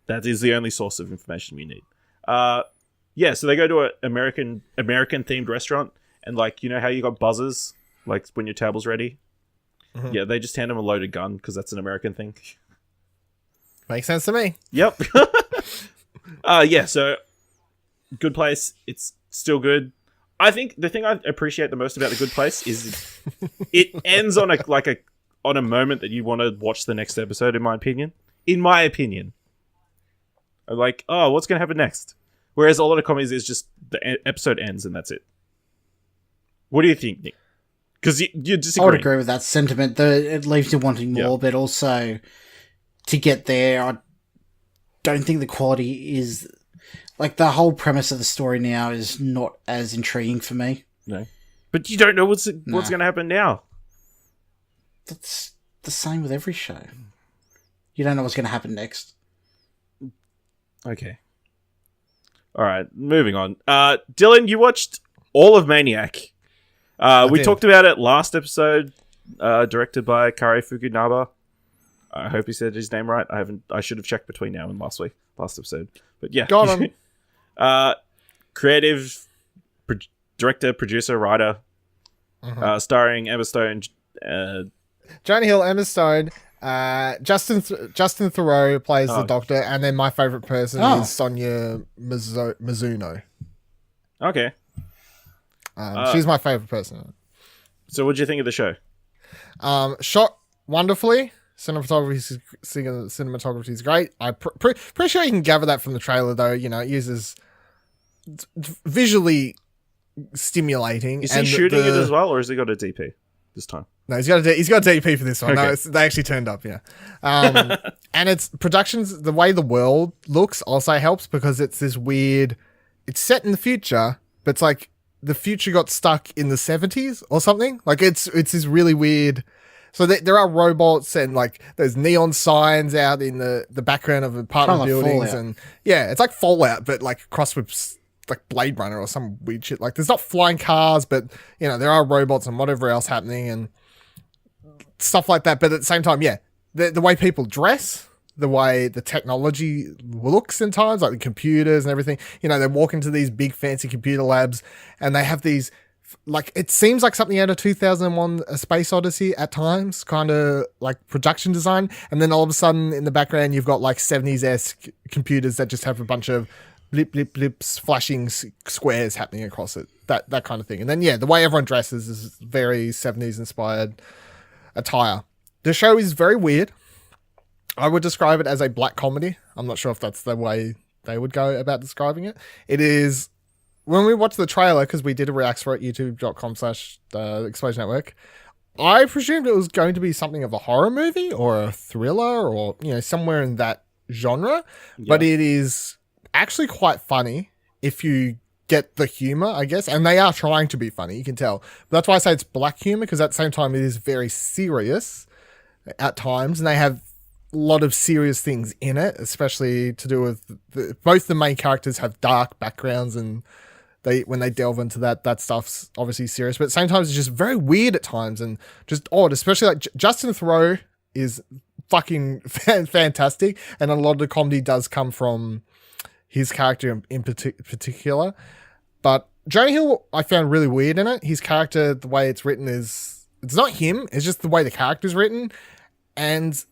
That is the only source of information we need. Yeah, so they go to an American-themed restaurant, and like, you know how you got buzzers, like when your table's ready? Mhm. Yeah, they just hand them a loaded gun, because that's an American thing. Makes sense to me. Yep. Yeah, so Good Place, it's still good. I think the thing I appreciate the most about The Good Place is it ends on a moment that you want to watch the next episode, in my opinion. In my opinion. I'm like, oh, what's going to happen next? Whereas a lot of comedies is just the episode ends and that's it. What do you think, Nick? Because you disagree. I would agree with that sentiment. It leaves you wanting more, Yeah. but also to get there, I don't think the quality is... Like, the whole premise of the story now is not as intriguing for me. No. But you don't know what's going to happen now. That's the same with every show. You don't know what's going to happen next. Okay. All right, moving on. Dylan, you watched all of Maniac. We did. talked about it last episode. directed by Kare Fukunaga. I hope he said his name right. I should have checked between now and last episode. But yeah. Got him. Creative, director, producer, writer, starring Emma Stone. Jonah Hill, Emma Stone, Justin Theroux plays the Doctor, and then my favorite person is Sonia Mizuno. Okay. She's my favorite person. So what do you think of the show? Shot wonderfully. Cinematography is great. I'm pretty sure you can gather that from the trailer, though. You know, it uses visually stimulating. Is he shooting it as well, or has he got a DP this time? No, he's got a DP for this one. Okay. No, they actually turned up, yeah. And it's productions, the way the world looks also helps because it's this weird, it's set in the future, but it's like the future got stuck in the 70s or something. Like it's this really weird. So there are robots and like there's neon signs out in the background of apartment buildings. And yeah, it's like Fallout, but like crossed with like Blade Runner or some weird shit. Like there's not flying cars, but you know, there are robots and whatever else happening and stuff like that. But at the same time, yeah, the way people dress, the way the technology looks in times, like the computers and everything, you know, they walk into these big fancy computer labs and they have these, like, it seems like something out of 2001 A Space Odyssey at times, kind of like production design. And then all of a sudden in the background, you've got like 70s-esque computers that just have a bunch of blip, blip, blips, flashing squares happening across it. That kind of thing. And then, yeah, the way everyone dresses is very 70s inspired attire. The show is very weird. I would describe it as a black comedy. I'm not sure if that's the way they would go about describing it. It is, when we watched the trailer, because we did a react for it, youtube.com/Explosion Network, I presumed it was going to be something of a horror movie or a thriller or, you know, somewhere in that genre. Yeah. But it is actually quite funny if you get the humor, I guess. And they are trying to be funny, you can tell. But that's why I say it's black humor, because at the same time it is very serious at times. And they have a lot of serious things in it, especially to do with both the main characters have dark backgrounds, and when they delve into that stuff's obviously serious, but at the same time it's just very weird at times and just odd, especially like Justin Theroux is fucking fantastic, and a lot of the comedy does come from his character in particular. But Jonah Hill I found really weird in it. His character, the way it's written it's not him, it's just the way the character's written, and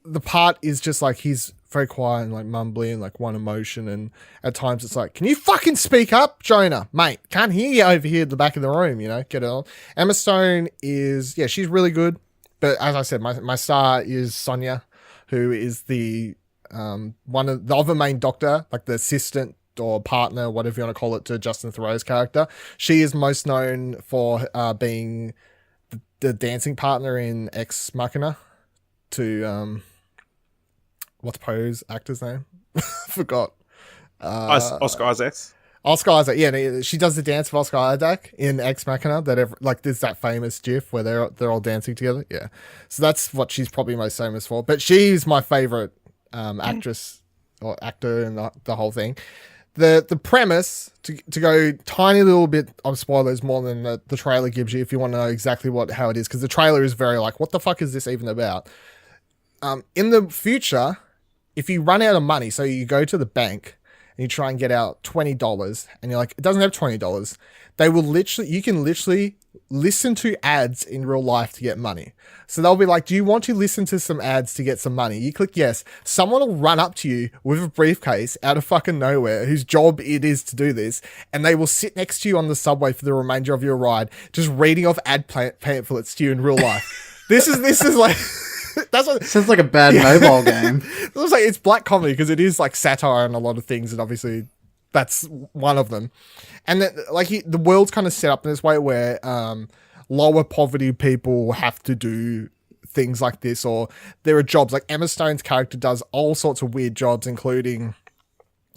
the part is just like he's very quiet and like mumbly and like one emotion, and at times it's like, can you fucking speak up, Jonah? Mate, can't hear you over here at the back of the room, you know, get it on. Emma Stone is, yeah, she's really good, but as I said, my star is Sonia, who is the one of the other main doctor, like the assistant or partner, whatever you want to call it, to Justin Theroux's character. She is most known for being the dancing partner in Ex Machina to what's Poe's actor's name? Forgot. Oscar Isaac. Oscar Isaac, yeah, she does the dance for Oscar Isaac in Ex Machina. Like there's that famous GIF where they're all dancing together. Yeah, so that's what she's probably most famous for. But she's my favorite actress or actor in the whole thing. The premise, to go tiny little bit of spoilers more than the trailer gives you, if you want to know exactly how it is, because the trailer is very like, what the fuck is this even about? In the future, if you run out of money, so you go to the bank and you try and get out $20 and you're like, it doesn't have $20, you can literally listen to ads in real life to get money. So they'll be like, do you want to listen to some ads to get some money? You click yes. Someone will run up to you with a briefcase out of fucking nowhere, whose job it is to do this, and they will sit next to you on the subway for the remainder of your ride, just reading off ad pamphlets to you in real life. This is like... That's what sounds like a bad mobile game. It's black comedy because it is like satire on a lot of things, and obviously that's one of them. And the world's kind of set up in this way where lower poverty people have to do things like this, or there are jobs like Emma Stone's character does all sorts of weird jobs, including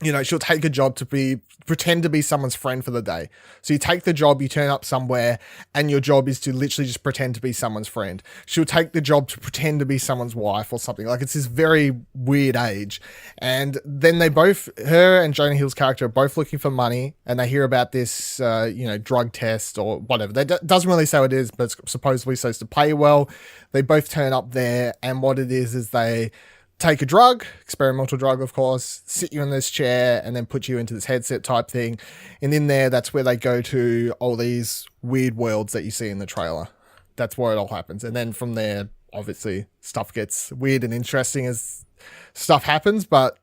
she'll take a job to pretend to be someone's friend for the day. So you take the job, you turn up somewhere, and your job is to literally just pretend to be someone's friend. She'll take the job to pretend to be someone's wife or something. Like, it's this very weird age. And then her and Jonah Hill's character are both looking for money, and they hear about this, drug test or whatever. Doesn't really say what it is, but it's supposedly supposed to pay well. They both turn up there, and what it is they take a drug, experimental drug, of course, sit you in this chair and then put you into this headset type thing. And in there, that's where they go to all these weird worlds that you see in the trailer. That's where it all happens. And then from there, obviously, stuff gets weird and interesting as stuff happens, but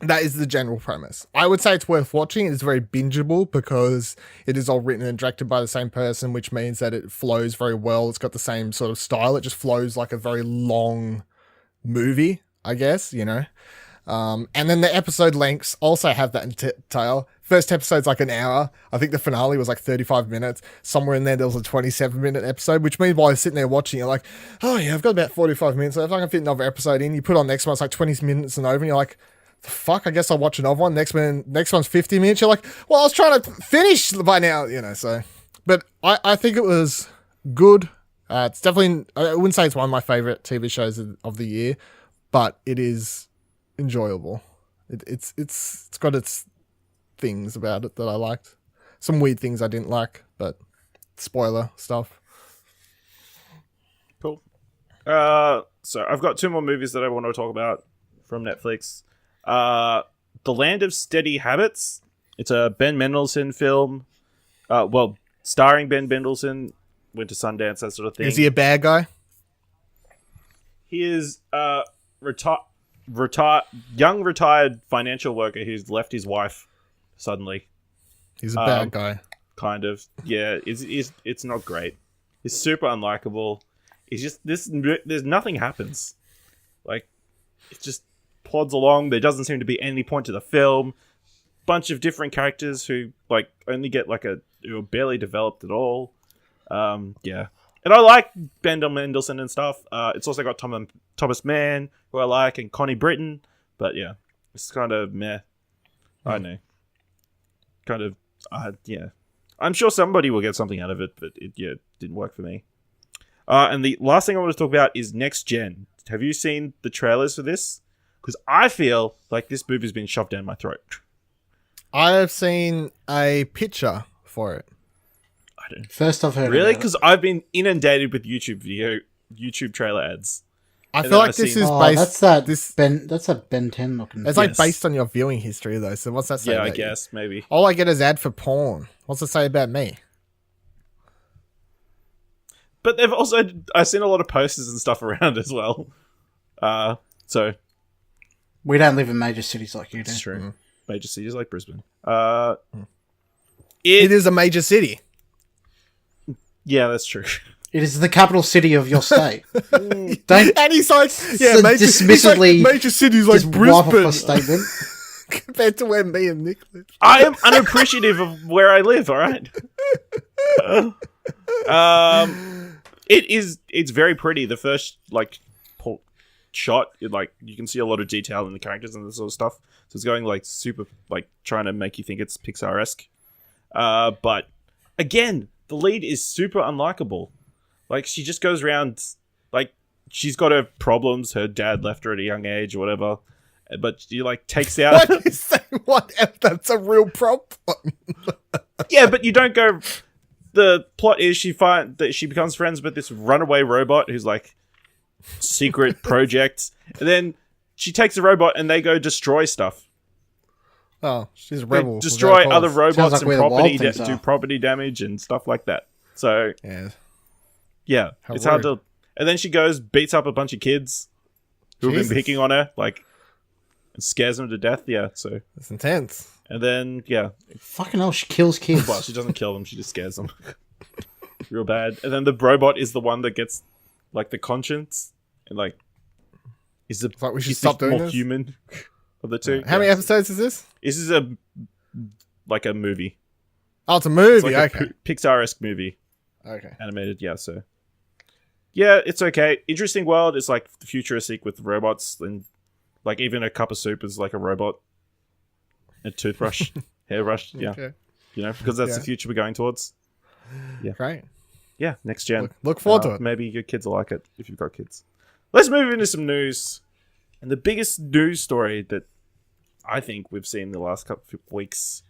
that is the general premise. I would say it's worth watching. It's very bingeable because it is all written and directed by the same person, which means that it flows very well. It's got the same sort of style. It just flows like a very long movie, I guess, and then the episode lengths also have that entail. First episode's like an hour. I think the finale was like 35 minutes. Somewhere in there was a 27-minute episode, which means while you're sitting there watching, you're like, oh yeah, I've got about 45 minutes. So if I can fit another episode in, you put on the next one, it's like 20 minutes and over, and you're like, the fuck, I guess I'll watch another one. Next one's 50 minutes. You're like, well, I was trying to finish by now, so. But I think it was good. It's definitely, I wouldn't say it's one of my favorite TV shows of the year, but it is enjoyable. It's got its things about it that I liked. Some weird things I didn't like, but spoiler stuff. Cool. So I've got 2 more movies that I want to talk about from Netflix. The Land of Steady Habits. It's a Ben Mendelsohn film. Starring Ben Mendelsohn. Went to Sundance, that sort of thing. Is he a bad guy? He is young retired financial worker who's left his wife suddenly. He's a bad guy. Kind of. Yeah, it's not great. He's super unlikable. It's just there's nothing happens. Like, it just plods along. There doesn't seem to be any point to the film. Bunch of different characters who like only get who are barely developed at all. Yeah. And I like Ben Mendelsohn and stuff. It's also got Thomas Mann, who I like, and Connie Britton. But yeah, it's kind of meh. I don't know. Kind of, yeah. I'm sure somebody will get something out of it, but it didn't work for me. And the last thing I want to talk about is Next Gen. Have you seen the trailers for this? Because I feel like this movie's been shoved down my throat. I have seen a picture for it. First I've heard really, about it. because I've been inundated with YouTube trailer ads. I feel like this is based. That's that Ben 10 looking. It's like based on your viewing history, though. So what's that say? Yeah, I about you? guess maybe. All I get is ad for porn. What's it say about me? But I've seen a lot of posters and stuff around as well. So we don't live in major cities like you do. it's true. Mm-hmm. Major cities like Brisbane. It is a major city. Yeah, that's true. It is the capital city of your state. Don't And he's like, yeah, so major, dismissively major cities like just wipe off Brisbane a statement. compared to where me and Nick live. I am unappreciative of where I live. All right. It's very pretty. The first shot, you can see a lot of detail in the characters and this sort of stuff. So it's going super trying to make you think it's Pixar-esque. But again, the lead is super unlikable. She just goes around, she's got her problems. Her dad left her at a young age or whatever. But she, takes out... What is that? What? That's a real problem. Yeah, but you don't go... The plot is she becomes friends with this runaway robot who's, secret project. And then she takes the robot and they go destroy stuff. Oh, she's a rebel. They destroy other robots like and where the wild do things are. property damage and stuff like that. So yeah, it's hard to. And then she goes, beats up a bunch of kids who have been picking on her, and scares them to death. Yeah, so it's intense. And then Fucking hell, she kills kids. well, she doesn't kill them; she just scares them real bad. And then the robot is the one that gets the conscience and is the we should stop doing more this? human of the two. How many episodes is this? This is a movie. Oh, it's a movie. It's like okay. a Pixar-esque movie. Okay. Animated, yeah, so. Yeah, it's okay. Interesting world. It's futuristic with robots and even a cup of soup is a robot. a toothbrush, hairbrush. Yeah, Okay. because that's the Yeah. future we're going towards. Great. Yeah, next gen. Look forward to it. Maybe your kids will like it if you've got kids. Let's move into some news. And the biggest news story that I think we've seen in the last couple of weeks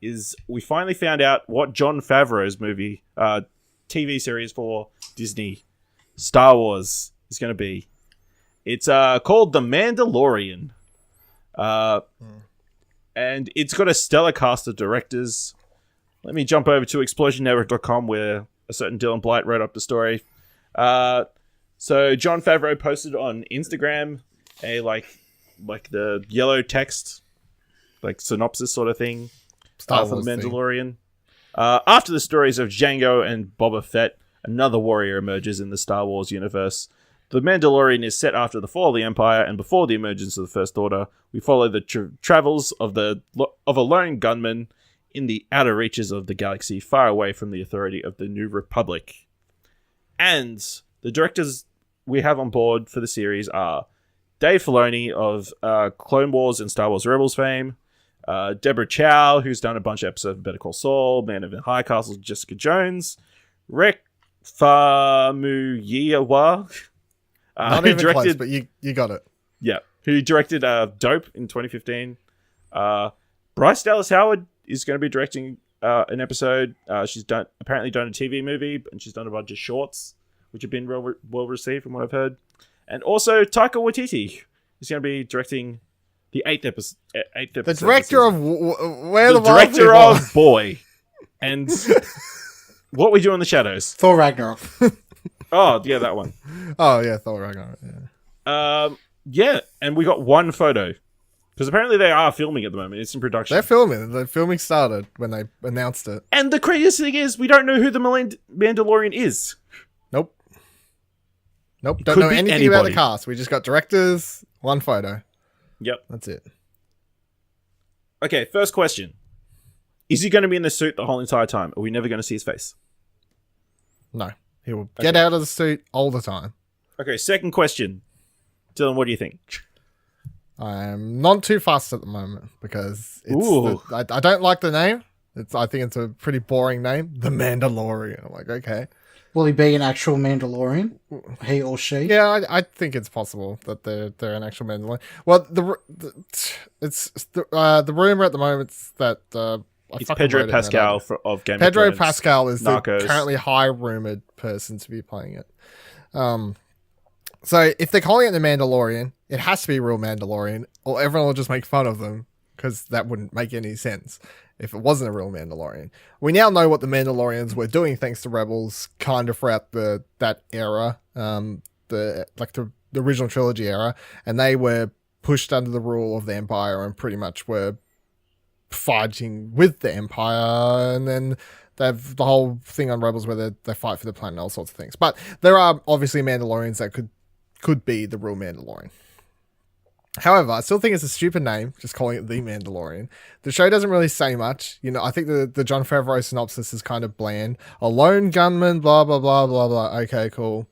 is we finally found out what Jon Favreau's movie, TV series for Disney, Star Wars, is going to be. It's called The Mandalorian. And it's got a stellar cast of directors. Let me jump over to explosionnetwork.com where a certain Dylan Blight wrote up the story. So Jon Favreau posted on Instagram a like the yellow text, like synopsis sort of thing Star for The Wars Mandalorian. After the stories of Django and Boba Fett, another warrior emerges in the Star Wars universe. The Mandalorian is set after the fall of the Empire and before the emergence of the First Order. We follow the travels of a lone gunman in the outer reaches of the galaxy, far away from the authority of the New Republic. And the directors we have on board for the series are Dave Filoni of Clone Wars and Star Wars Rebels fame, Deborah Chow, who's done a bunch of episodes of Better Call Saul, Man of High Castle, Jessica Jones, Rick Famuyiwa, Not who even directed, close, but you got it. yeah, who directed Dope in 2015. Bryce Dallas Howard is going to be directing an episode. She's apparently done a TV movie, and she's done a bunch of shorts, which have been well received from what I've heard. And also Taika Waititi is going to be directing the eighth episode. The director of Where the the Wild director People of Boy, and What We Do in the Shadows. Thor Ragnarok. Oh yeah, that one. Oh yeah, Thor Ragnarok. Yeah. Yeah, and we got one photo because apparently they are filming at the moment. It's in production. They're filming. The filming started when they announced it. And the craziest thing is, we don't know who the Mandalorian is. Nope. Don't could know be anything about the anybody. cast. We just got directors, one photo. Yep. That's it. Okay, first question. Is he going to be in the suit the whole entire time? Are we never going to see his face? No, he will get out of the suit all the time. Okay, second question. Dylan, what do you think? I'm not too fast at the moment because Ooh. I don't like the name. I think it's a pretty boring name. The Mandalorian. I'm like, okay. Will he be an actual Mandalorian? He or she? Yeah, I think it's possible that they're an actual Mandalorian. Well, the rumor at the moment is that It's Pedro Pascal of Game of Pedro Thrones. Pascal is Narcos. the currently high rumored person to be playing it. So if they're calling it the Mandalorian, it has to be a real Mandalorian, or everyone will just make fun of them because that wouldn't make any sense if it wasn't a real Mandalorian. We now know what the Mandalorians were doing thanks to Rebels, kind of throughout that era, the original trilogy era, and they were pushed under the rule of the Empire and pretty much were fighting with the Empire, and then they have the whole thing on Rebels where they fight for the planet and all sorts of things. But there are obviously Mandalorians that could be the real Mandalorian. However, I still think it's a stupid name, just calling it The Mandalorian. The show doesn't really say much. I think the Jon Favreau synopsis is kind of bland. A lone gunman, blah, blah, blah, blah, blah. Okay, cool.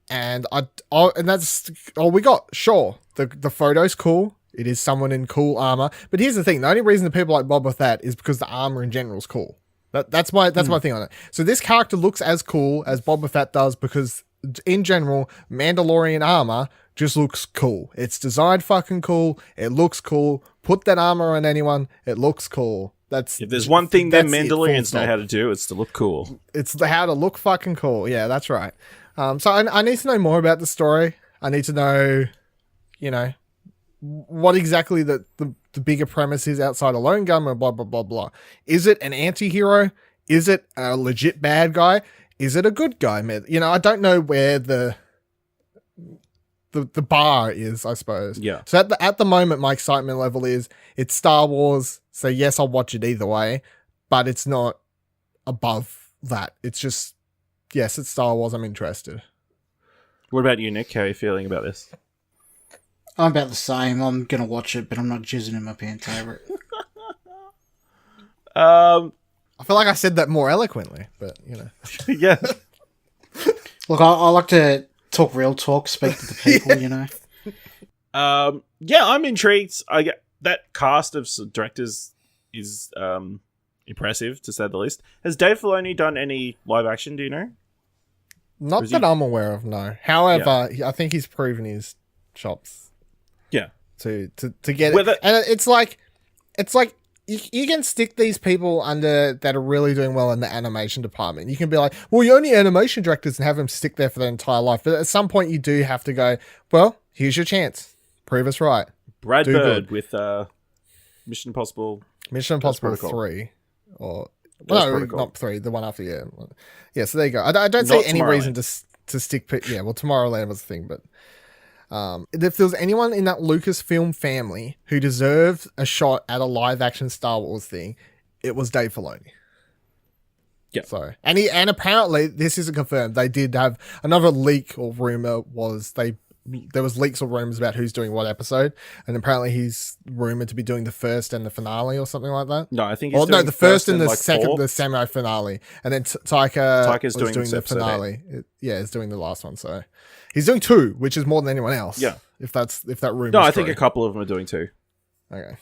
And that's all we got. Sure, the photo's cool. It is someone in cool armor. But here's the thing. The only reason that people like Boba Fett is because the armor in general is cool. That's my thing on it. So this character looks as cool as Boba Fett does because in general, Mandalorian armor just looks cool. It's designed fucking cool. It looks cool. Put that armor on anyone. It looks cool. If there's one thing that that's it, Mandalorians full know stop. how to do, it's to look cool. It's how to look fucking cool. Yeah, that's right. So I need to know more about the story. I need to know, what exactly the bigger premise is outside a lone gunman, blah, blah, blah, blah. Is it an anti-hero? Is it a legit bad guy? Is it a good guy? I don't know where the bar is, I suppose. Yeah. So at the moment, my excitement level is it's Star Wars. So yes, I'll watch it either way, but it's not above that. It's just, yes, it's Star Wars. I'm interested. What about you, Nick? How are you feeling about this? I'm about the same. I'm going to watch it, but I'm not jizzing in my pants over it. I feel like I said that more eloquently, but Yeah. Look, I like to talk real talk, speak to the people, Yeah, I'm intrigued. that cast of directors is impressive, to say the least. Has Dave Filoni done any live action, do you know? Not that I'm aware of, no. However, I think he's proven his chops. Yeah. To get it. And it's like you can stick these people under that are really doing well in the animation department. You can be like, well, you're only animation directors and have them stick there for their entire life. But at some point you do have to go, well, here's your chance. Prove us right. Brad Bird with Mission Impossible 3. Or not 3, the one after, yeah. So there you go. I don't see any reason to stick. Yeah, well, Tomorrowland was the thing, but if there was anyone in that Lucasfilm family who deserved a shot at a live action Star Wars thing, it was Dave Filoni. Yeah. So and apparently this isn't confirmed. They did have another leak or rumor was there was leaks or rumors about who's doing what episode, and apparently he's rumored to be doing the first and the finale or something like that. No, I think the first and the second, the semi finale, and then Taika's doing the finale. He's doing the last one. So he's doing 2, which is more than anyone else. Yeah, if that rumor. No, I think a couple of them are doing 2. Okay.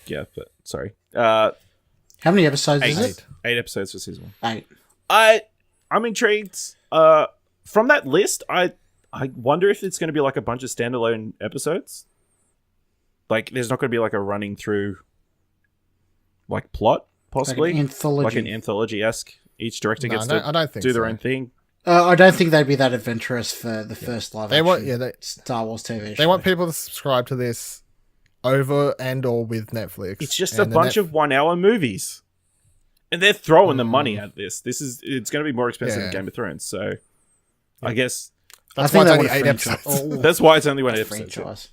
Yeah, but sorry. How many episodes is it? 8 episodes for season 1. 8. I'm intrigued. From that list, I wonder if it's going to be like a bunch of standalone episodes. Like, there's not going to be like a running through, like, plot, possibly. Like an anthology-esque. Each director gets to do their own thing. I don't think they'd be that adventurous for the first live action Star Wars TV show. They want people to subscribe to this over and or with Netflix. It's just a bunch of 1-hour movies. And they're throwing the money at this. It's going to be more expensive than Game of Thrones, so I guess... That's why it's only 8 episodes. That's why it's only 1 episode. Franchise.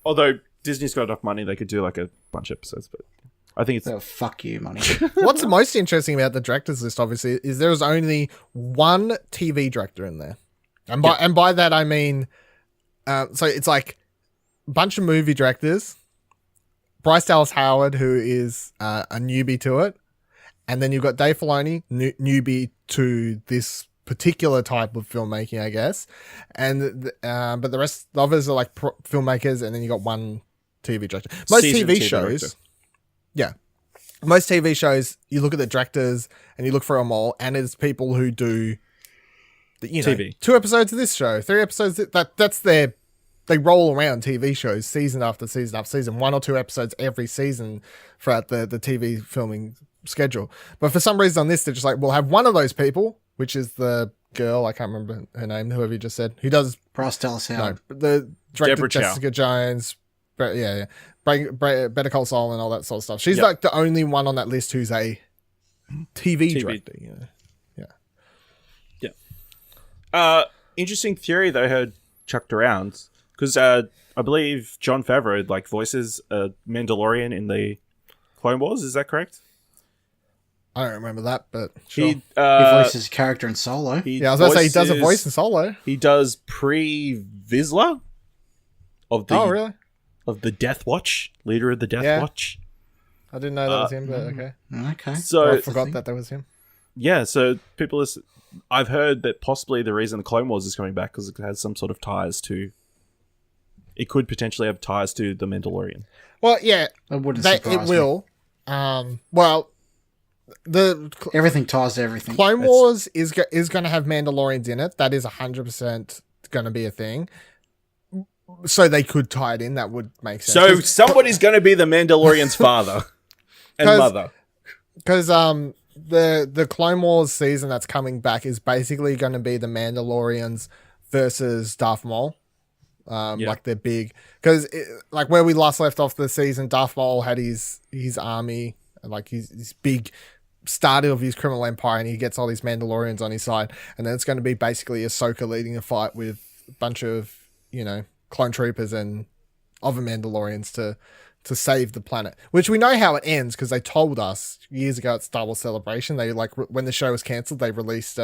Although Disney's got enough money, they could do like a bunch of episodes. But I think it's fuck you, money. What's most interesting about the directors list, obviously, is there was only one TV director in there, and by that I mean, so it's like a bunch of movie directors, Bryce Dallas Howard, who is a newbie to it, and then you've got Dave Filoni, newbie to this particular type of filmmaking, I guess, and but the rest of others are like filmmakers, and then you got one TV director. Most TV shows, most TV shows, you look at the directors and you look for them all, and it's people who do, TV. 2 episodes of this show, 3 episodes. That's they roll around TV shows season after season after season, 1 or 2 episodes every season throughout the TV filming schedule. But for some reason on this, they're just like, we'll have one of those people, which is the girl, I can't remember her name, whoever you just said, who does Bryce Dallas Howard. No, the director Deborah Jessica Jones, Better Call Saul and all that sort of stuff. She's like the only one on that list who's a TV director. Interesting theory that I heard chucked around, because I believe Jon Favreau like voices a Mandalorian in the Clone Wars. Is that correct? I don't remember that, but sure. He voices a character in Solo. I was about to say he does a voice in Solo. He does Pre-Vizsla of the Death Watch, leader of the Death Watch. I didn't know that was him, but okay. Okay. So I forgot that was him. Yeah, so I've heard that possibly the reason the Clone Wars is coming back because it has some sort of ties to. It could potentially have ties to the Mandalorian. Well, yeah, it wouldn't surprise me. It will. Everything ties to everything. Clone Wars is going to have Mandalorians in it. That is 100% going to be a thing. So they could tie it in. That would make sense. So somebody's going to be the Mandalorian's father and mother. Because the Clone Wars season that's coming back is basically going to be the Mandalorians versus Darth Maul. Like they're big. Because like where we last left off the season, Darth Maul had his army, like his big started of his criminal empire, and he gets all these Mandalorians on his side, and then it's going to be basically Ahsoka leading a fight with a bunch of clone troopers and other Mandalorians to save the planet, which we know how it ends because they told us years ago at Star Wars Celebration. They when the show was cancelled, they released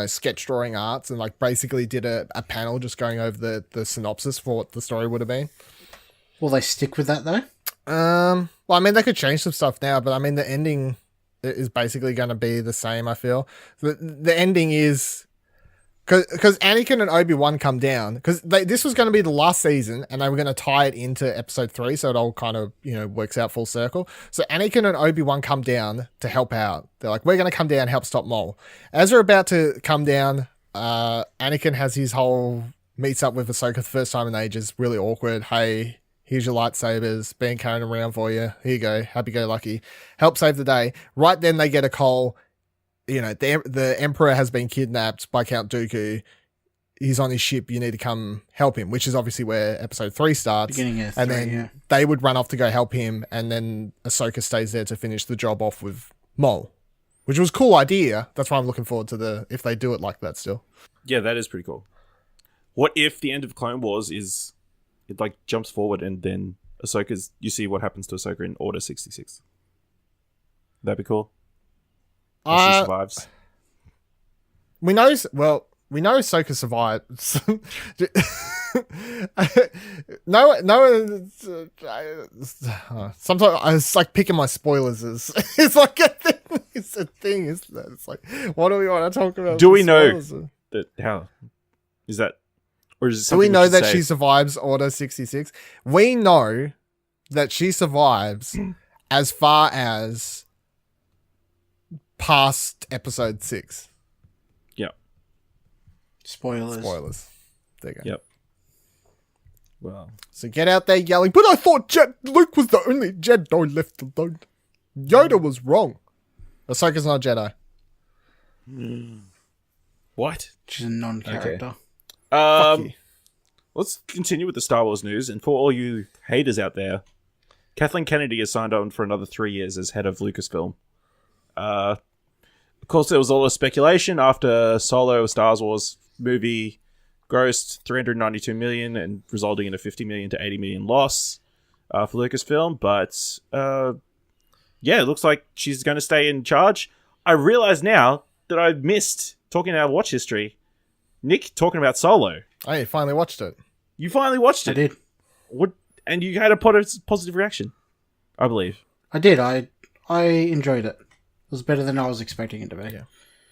sketch drawing arts and like basically did a panel just going over the synopsis for what the story would have been. Will they stick with that though? Well, I mean, they could change some stuff now, but I mean, the ending is basically going to be the same. I feel the ending is Because Anakin and Obi-Wan come down, because this was going to be the last season, and they were going to tie it into episode 3, so it all kind of, works out full circle. So Anakin and Obi-Wan come down to help out. They're like, we're going to come down and help stop Maul. As they're about to come down, Anakin has his whole meets up with Ahsoka for the first time in ages, really awkward. Hey, here's your lightsabers, been carrying them around for you. Here you go, happy-go-lucky. Help save the day. Right then, they get a call. The Emperor has been kidnapped by Count Dooku. He's on his ship. You need to come help him, which is obviously where episode 3 starts. Then they would run off to go help him, and then Ahsoka stays there to finish the job off with Maul, which was a cool idea. That's why I'm looking forward to if they do it like that still. Yeah, that is pretty cool. What if the end of Clone Wars is it like jumps forward and then you see what happens to Ahsoka in Order 66? That'd be cool. She survives. We know Ahsoka survives. Sometimes it's like picking my spoilers. It's like it's a thing, isn't it? It's like, what do we want to talk about? Do we know that? How is that? Or is it do we know that she survives Order 66? We know that she survives as far as past episode 6. Yep. Spoilers. There you go. Yep. Well, so get out there yelling, but I thought Luke was the only Jedi left alone. Yoda was wrong. Ahsoka's not a Jedi. What? She's a non-character. Okay. Let's continue with the Star Wars news. And for all you haters out there, Kathleen Kennedy has signed on for another 3 years as head of Lucasfilm. Of course, there was all the speculation after Solo, a Star Wars movie, grossed $392 million and resulting in a $50 million to $80 million loss for Lucasfilm. But it looks like she's going to stay in charge. I realize now that I missed talking about watch history. Nick talking about Solo. Oh, you finally watched it. You finally watched it. I did. What? And you had a positive reaction, I believe. I did. I enjoyed it. It was better than I was expecting it to be. Yeah.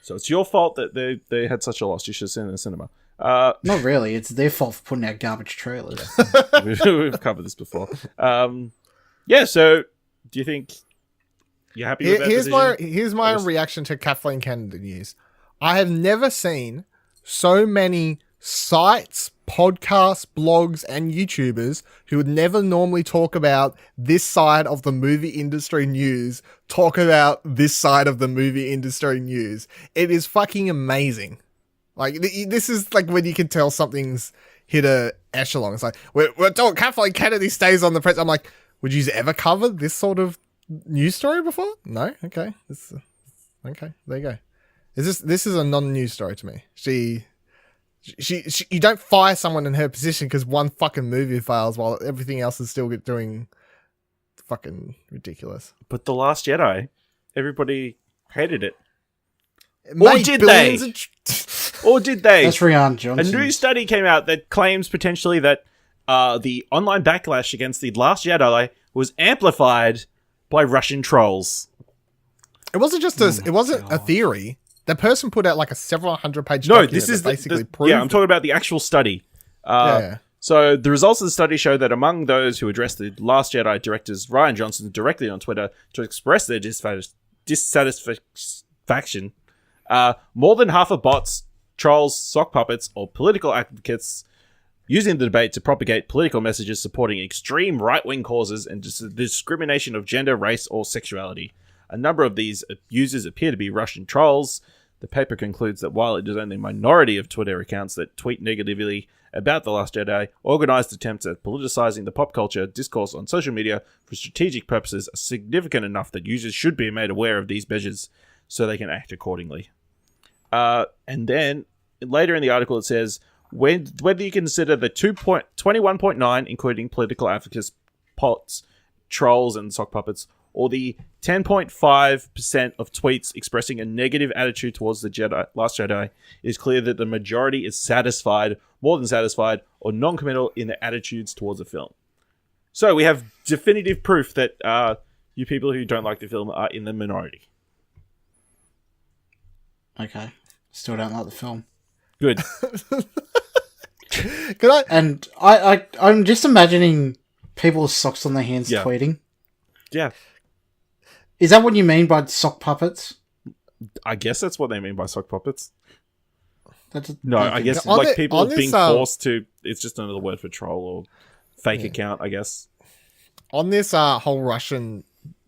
So it's your fault that they had such a loss. You should have seen it in the cinema. Not really. It's their fault for putting out garbage trailers. We've covered this before. So do you think you're happy with that decision? Here's my reaction to Kathleen Kennedy news. I have never seen so many sites, podcasts, blogs, and YouTubers who would never normally talk about this side of the movie industry news talk about this side of the movie industry news. It is fucking amazing. Like, this is like when you can tell something's hit a echelon. It's like, we're talking, Kathleen Kennedy stays on the press. I'm like, would you ever cover this sort of news story before? No? Okay. Okay, there you go. This is a non-news story to me. She you don't fire someone in her position because one fucking movie fails while everything else is still doing fucking ridiculous. But The Last Jedi, everybody hated it. Or did they? Or did they? That's Rian Johnson. A new study came out that claims potentially that the online backlash against The Last Jedi was amplified by Russian trolls. It wasn't just a theory. The person put out like a several hundred-page document. No, this is basically proved. Yeah, I'm talking about the actual study. So the results of the study show that among those who addressed the Last Jedi directors Rian Johnson directly on Twitter to express their dissatisfaction, more than half of bots, trolls, sock puppets, or political advocates using the debate to propagate political messages supporting extreme right-wing causes and the discrimination of gender, race, or sexuality. A number of these users appear to be Russian trolls. The paper concludes that while it is only a minority of Twitter accounts that tweet negatively about The Last Jedi, organized attempts at politicizing the pop culture discourse on social media for strategic purposes are significant enough that users should be made aware of these measures so they can act accordingly. And then, later in the article it says, whether you consider the 21.9, including political advocates, bots, trolls, and sock puppets, or the 10.5% of tweets expressing a negative attitude towards the Last Jedi, it is clear that the majority is satisfied, more than satisfied, or non-committal in their attitudes towards the film. So we have definitive proof that you people who don't like the film are in the minority. Okay. Still don't like the film. Good. Could I? And I'm just imagining people with socks on their hands Yeah. tweeting. Yeah. Is that what you mean by sock puppets? I guess that's what they mean by sock puppets. That's No, I guess On like the- people on being this, forced to. It's just another word for troll or fake account, I guess. On this whole Russian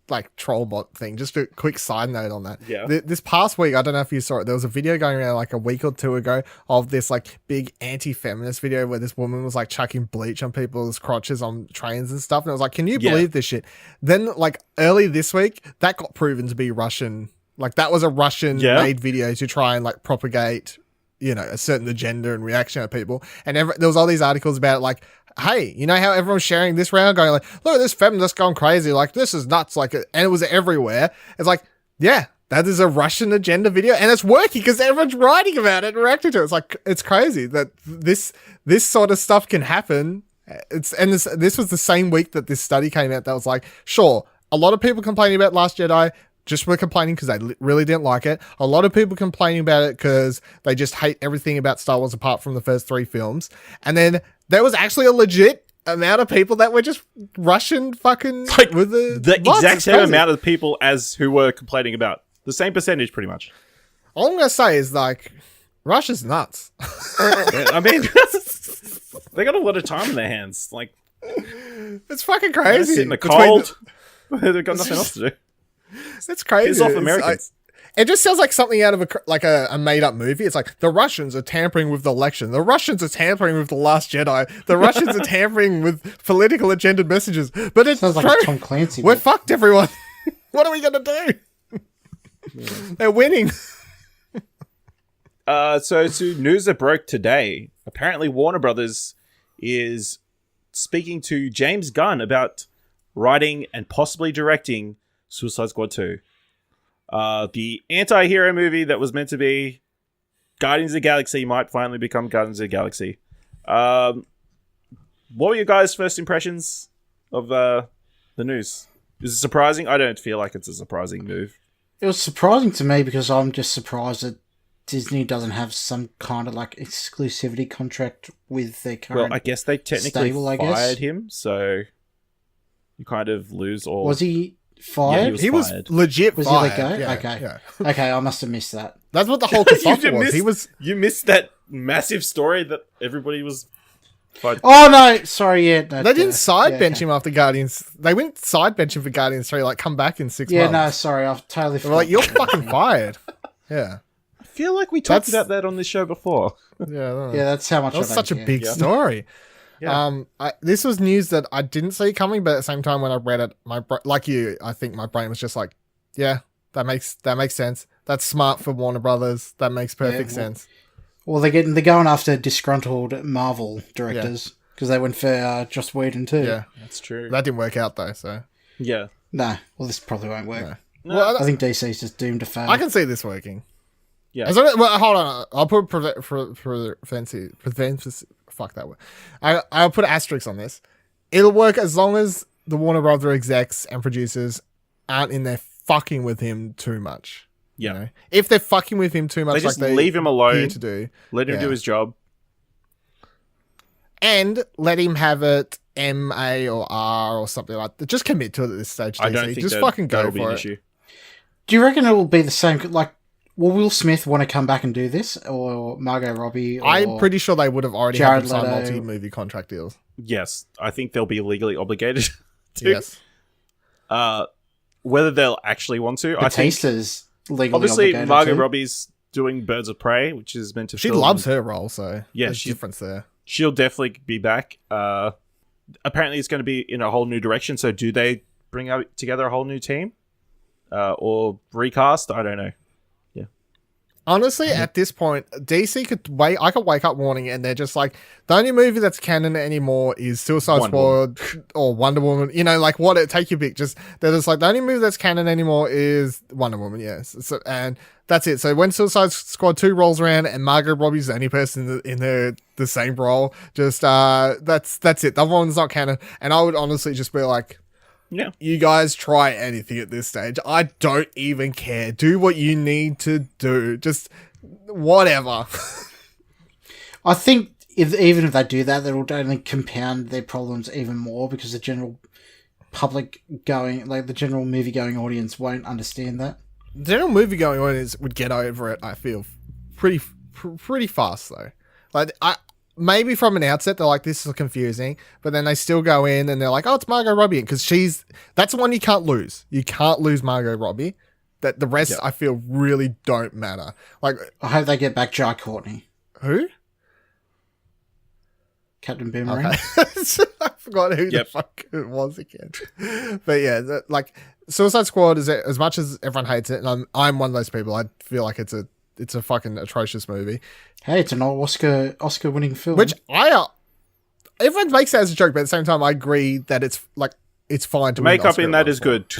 like troll bot thing, just a quick side note on that. Yeah. This past week, I don't know if you saw it, there was a video going around like a week or two ago of this like big anti-feminist video where this woman was like chucking bleach on people's crotches on trains and stuff. And I was like, can you Yeah. believe this shit? Then like early this week, that got proven to be Russian. Like that was a Russian made video to try and like propagate, you know, a certain agenda and reaction of people. And there was all these articles about it, like, hey, you know how everyone's sharing this round, going like, look at this feminist going crazy, like this is nuts, like, and it was everywhere. It's like, yeah, that is a Russian agenda video, and it's working because everyone's writing about it and reacting to it. It's like, it's crazy that this sort of stuff can happen. This was the same week that this study came out that was like, sure, a lot of people complaining about Last Jedi just were complaining because they really didn't like it. A lot of people complaining about it because they just hate everything about Star Wars apart from the first 3 films. And then there was actually a legit amount of people that were just Russian fucking Like with the exact It's same crazy. amount of people as who were complaining about. The same percentage, pretty much. All I'm going to say is like, Russia's nuts. Yeah, I mean, they got a lot of time in their hands. Like, It's fucking they crazy. sit in the Between cold. They've got nothing else to do. It's crazy. Piss off It's Americans. it just sounds like something out of a made up movie. It's like the Russians are tampering with the election. The Russians are tampering with the Last Jedi. The Russians are tampering with political agenda messages. But it's Sounds like true. a Tom Clancy. We're book. fucked, everyone. What are we gonna do? They're winning. So to news that broke today, apparently Warner Brothers is speaking to James Gunn about writing and possibly directing Suicide Squad 2. The anti-hero movie that was meant to be Guardians of the Galaxy might finally become Guardians of the Galaxy. What were your guys' first impressions of the news? Is it surprising? I don't feel like it's a surprising move. It was surprising to me because I'm just surprised that Disney doesn't have some kind of like exclusivity contract with their current. Well, I guess they technically stable, I guess. fired him, so you kind of lose all... Was he fired? he was He fired. was legit Was fired. he let go? Yeah, Okay. yeah. Okay, I must have missed that. That's what the whole kerfuffle was. You missed that massive story that everybody was... fired. Oh no, sorry, yeah. No, They didn't side bench okay. him after Guardians. They went side bench him for Guardians 3, like come back in 6 Yeah, no, months. sorry, I've totally They were like, forgot. you're fucking fired. Yeah. I feel like we talked That's- about that on this show before. Yeah. I don't know. Yeah, that's how much That was I such a don't care. big story. Yeah. This was news that I didn't see coming, but at the same time when I read it, like you, I think my brain was just like, yeah, that makes sense. That's smart for Warner Brothers. That makes perfect well- sense. Well, they're going after disgruntled Marvel directors because they went for Joss Whedon too. Yeah, That's true. that didn't work out though. So Yeah. No, well, this probably won't work. No. well, I think DC's just doomed to fail. I can see this working. Yeah. As long well, hold on. I'll put fuck that word. I'll put asterisks on this. It'll work as long as the Warner Brother execs and producers aren't in there fucking with him too much. Yeah. You know? If they're fucking with him too much, They just like they leave him alone. appear to do, Let him Yeah. do his job. and let him have it MA or R or something like that. Just commit to it at this stage. DC. I don't think just that, fucking go that'll be for an it. issue. Do you reckon it will be the same? Like, will Will Smith want to come back and do this, or Margot Robbie? Or I'm pretty sure they would have already had Jared them sign Leto. multi-movie contract deals. Yes. I think they'll be legally obligated to. Yes. Whether they'll actually want to, I think. Batista's legally Obviously, obligated Margot to. Robbie's doing Birds of Prey, which is meant to She film- loves her role, so Yeah, there's she- difference there. She'll definitely be back. Apparently, it's going to be in a whole new direction. So, do they bring out together a whole new team, or recast? I don't know. Honestly, at this point, DC could wait. I could wake up morning and they're just like, the only movie that's canon anymore is Suicide Wonder Squad or Wonder Woman. You know, like what? Take your pick. Just they're just like the only movie that's canon anymore is Wonder Woman. Yes, so, and that's it. So when Suicide Squad 2 rolls around and Margot Robbie's the only person in the same role, just that's it. The other one's not canon. And I would honestly just be like, Yeah. you guys try anything at this stage. I don't even care. Do what you need to do. Just whatever. I think even if they do that, that will only compound their problems even more because the general public the general movie going audience won't understand that. The general movie going audience would get over it, I feel, pretty fast though. Maybe from an outset they're like, this is confusing, but then they still go in and they're like, oh, it's Margot Robbie, because that's the one you can't lose. You can't lose Margot Robbie. That the rest I feel really don't matter. Like, I hope they get back Jai Courtney. Who? Captain Boomerang. Okay. I forgot who the fuck it was again. But yeah, Suicide Squad is, as much as everyone hates it, and I'm one of those people. I feel like it's a fucking atrocious movie. Hey, it's an Oscar winning film. Which everyone makes that as a joke, but at the same time, I agree that it's fine to win Makeup Oscar in that is good.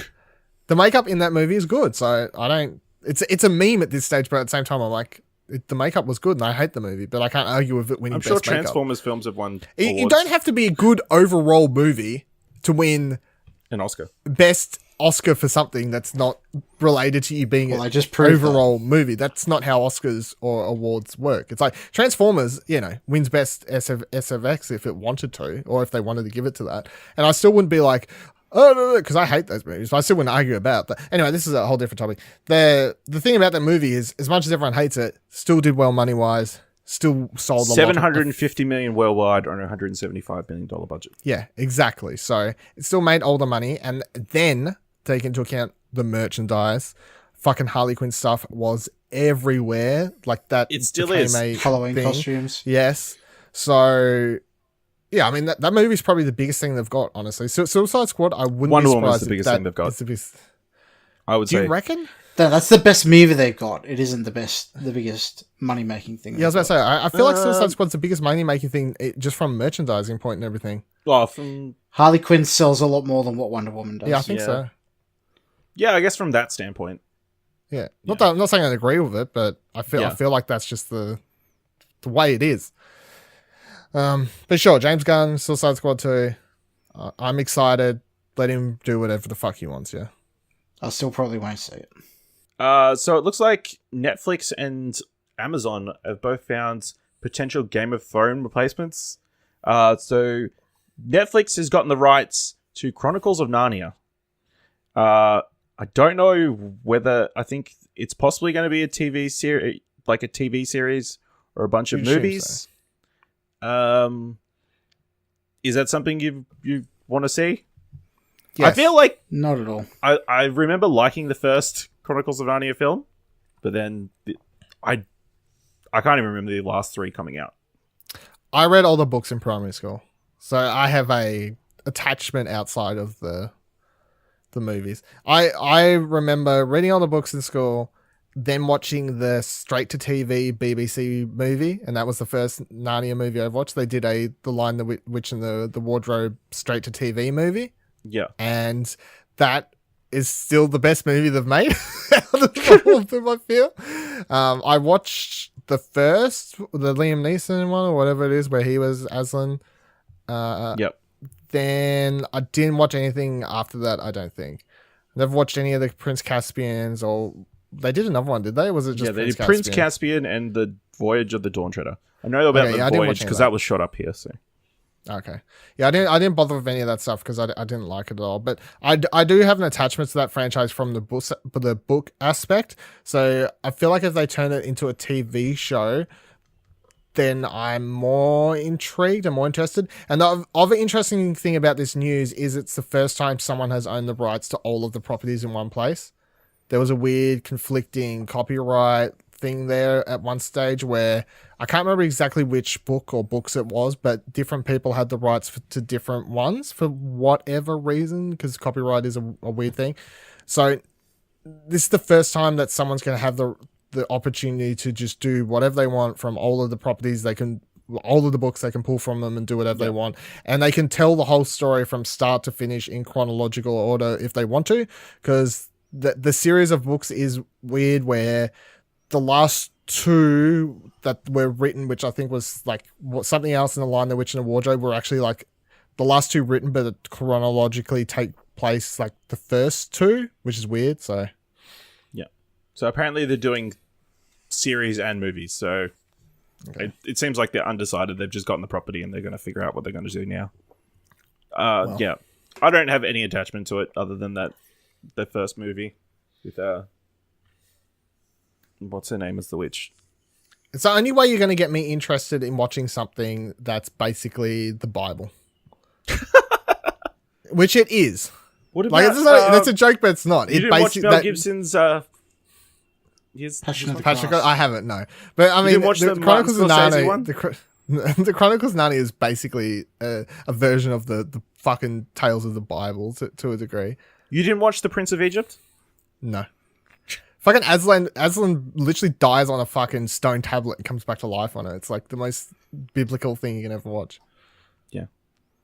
The makeup in that movie is good, so I don't. It's a meme at this stage, but at the same time, I'm like, the makeup was good, and I hate the movie, but I can't argue with it winning. I'm sure best Transformers films have won awards. You don't have to be a good overall movie to win an Oscar. Best Oscar for something that's not related to you being an overall movie. That's not how Oscars or awards work. It's like Transformers, wins best SFX if it wanted to, or if they wanted to give it to that. And I still wouldn't be like, oh, no, because I hate those movies, but I still wouldn't argue about that. Anyway, this is a whole different topic. The thing about that movie is, as much as everyone hates it, still did well money-wise, still sold a lot. $750 million worldwide on a $175 million budget. Yeah, exactly. So it still made all the money, and then take into account the merchandise, fucking Harley Quinn stuff was everywhere. Like that. It still is. Halloween costumes. Yes. So yeah, I mean that movie's probably the biggest thing they've got, honestly. So Suicide Squad, I wouldn't Wonder be surprised Woman's the biggest thing they've got. I would say. Do you reckon? That's the best movie they've got. It isn't the biggest money making thing. Yeah, I was about to say. I feel like Suicide Squad's the biggest money making thing, just from merchandising point and everything. Well, from Harley Quinn sells a lot more than what Wonder Woman does. Yeah, I think so. Yeah, I guess from that standpoint. Yeah, I'm not saying I agree with it, but I feel like that's just the way it is. But sure, James Gunn, Suicide Squad 2. I'm excited. Let him do whatever the fuck he wants. Yeah, I still probably won't see it. So it looks like Netflix and Amazon have both found potential Game of Thrones replacements. So Netflix has gotten the rights to Chronicles of Narnia. I don't know whether I think it's possibly going to be a TV series, like a TV series or a bunch of movies. Is that something you want to see? Yes. I feel like not at all. I remember liking the first Chronicles of Narnia film, but then I can't even remember the last three coming out. I read all the books in primary school, so I have a attachment outside of the movies. I remember reading all the books in school, then watching the straight to TV BBC movie, and that was the first Narnia movie I watched. They did The Lion, the Witch and the Wardrobe straight to TV movie. Yeah. And that is still the best movie they've made out of all of them, I feel. I watched the Liam Neeson one or whatever it is, where he was Aslan. Yep. Then I didn't watch anything after that, I don't think. Never watched any of the Prince Caspians, or they did another one, did they? Was it just Prince Caspian? Prince Caspian and the Voyage of the Dawn Treader. I know about the Voyage because that was shot up here. So okay, yeah, I didn't bother with any of that stuff because I didn't like it at all. But I do have an attachment to that franchise from the book aspect. So I feel like if they turn it into a TV show, then I'm more intrigued and more interested. And the other interesting thing about this news is it's the first time someone has owned the rights to all of the properties in one place. There was a weird conflicting copyright thing there at one stage where I can't remember exactly which book or books it was, but different people had the rights to different ones for whatever reason, because copyright is a weird thing. So this is the first time that someone's going to have the opportunity to just do whatever they want from all of the properties. All of the books they can pull from them and do whatever they want, and they can tell the whole story from start to finish in chronological order if they want to, because the series of books is weird where the last two that were written, which I think was like something else in The Lion, the Witch and the Wardrobe, were actually like the last two written but chronologically take place like the first two, which is weird. So apparently they're doing series and movies, so It seems like they're undecided. They've just gotten the property and they're going to figure out what they're going to do now. Yeah. I don't have any attachment to it other than that the first movie with what's her name as the witch. It's the only way you're going to get me interested in watching something that's basically the Bible. Which it is. What about, that's a joke, but it's not. You didn't watch Mel Gibson's Passion of the Patrick, Christ. I haven't, no. But I mean, didn't watch the Chronicles of Martin Scorsese Narnia, one? the Chronicles of Narnia is basically a version of the fucking Tales of the Bible to a degree. You didn't watch The Prince of Egypt? No. Fucking Aslan literally dies on a fucking stone tablet and comes back to life on it. It's like the most biblical thing you can ever watch. Yeah.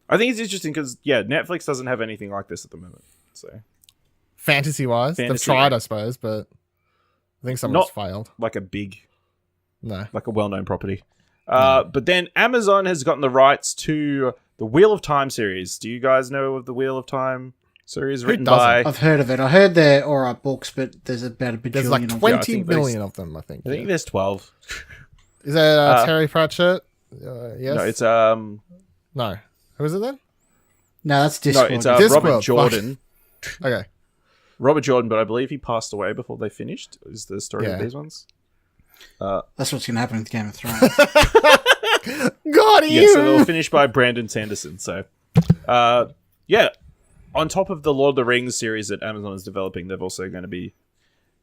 I think it's interesting because, Netflix doesn't have anything like this at the moment. So, Fantasy-wise, they've tried, I suppose, but I think someone's failed. like a big, No. like a well-known property. But then Amazon has gotten the rights to the Wheel of Time series. Do you guys know of the Wheel of Time series written by... I've heard of it. I heard they're alright books, but there's about a bajillion There's like of them. 20 million of them, I think. I think there's 12. Is that Terry Pratchett? Yes? No, it's... No. Who is it then? No, that's No, Discord. it's Discworld, Robert fuck. Jordan. Okay. Robert Jordan, but I believe he passed away before they finished, is the story of Yeah. these ones. That's what's going to happen with Game of Thrones. Got you! Yeah, so they were finished by Brandon Sanderson. So, on top of the Lord of the Rings series that Amazon is developing, they're also going to be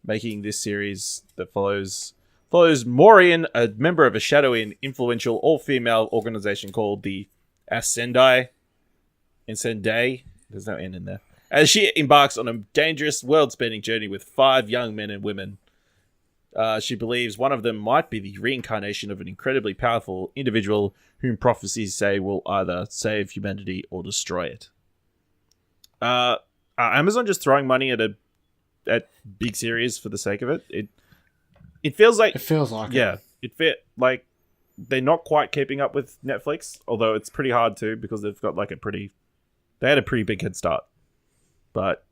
making this series that follows Maureen, a member of a shadowy and influential all-female organization called the Ascendai. There's no N in there. As she embarks on a dangerous world-spanning journey with 5 young men and women. She believes one of them might be the reincarnation of an incredibly powerful individual whom prophecies say will either save humanity or destroy it. Are Amazon just throwing money at big series for the sake of it? It feels like It feels like it. it fit like they're not quite keeping up with Netflix, although it's pretty hard to because they've got like they had a pretty big head start. But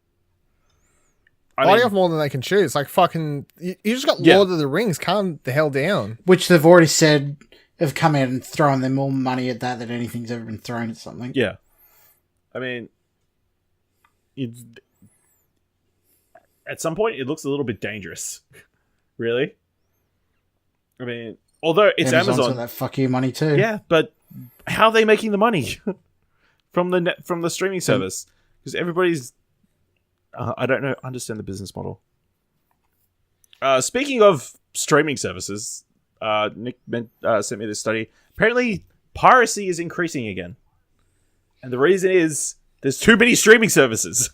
Biting off more than they can chew. It's like fucking... You just got Lord of the Rings. Calm the hell down. Which they've already said have come out and thrown them more money at that than anything's ever been thrown at something. Yeah. I mean, at some point, it looks a little bit dangerous. Really? I mean, although it's Amazon's Amazon. got that fuck you money too. Yeah, but how are they making the money from the streaming service? Because everybody's... I don't know. Understand the business model. Speaking of streaming services, Nick sent me this study. Apparently, piracy is increasing again, and the reason is there's too many streaming services.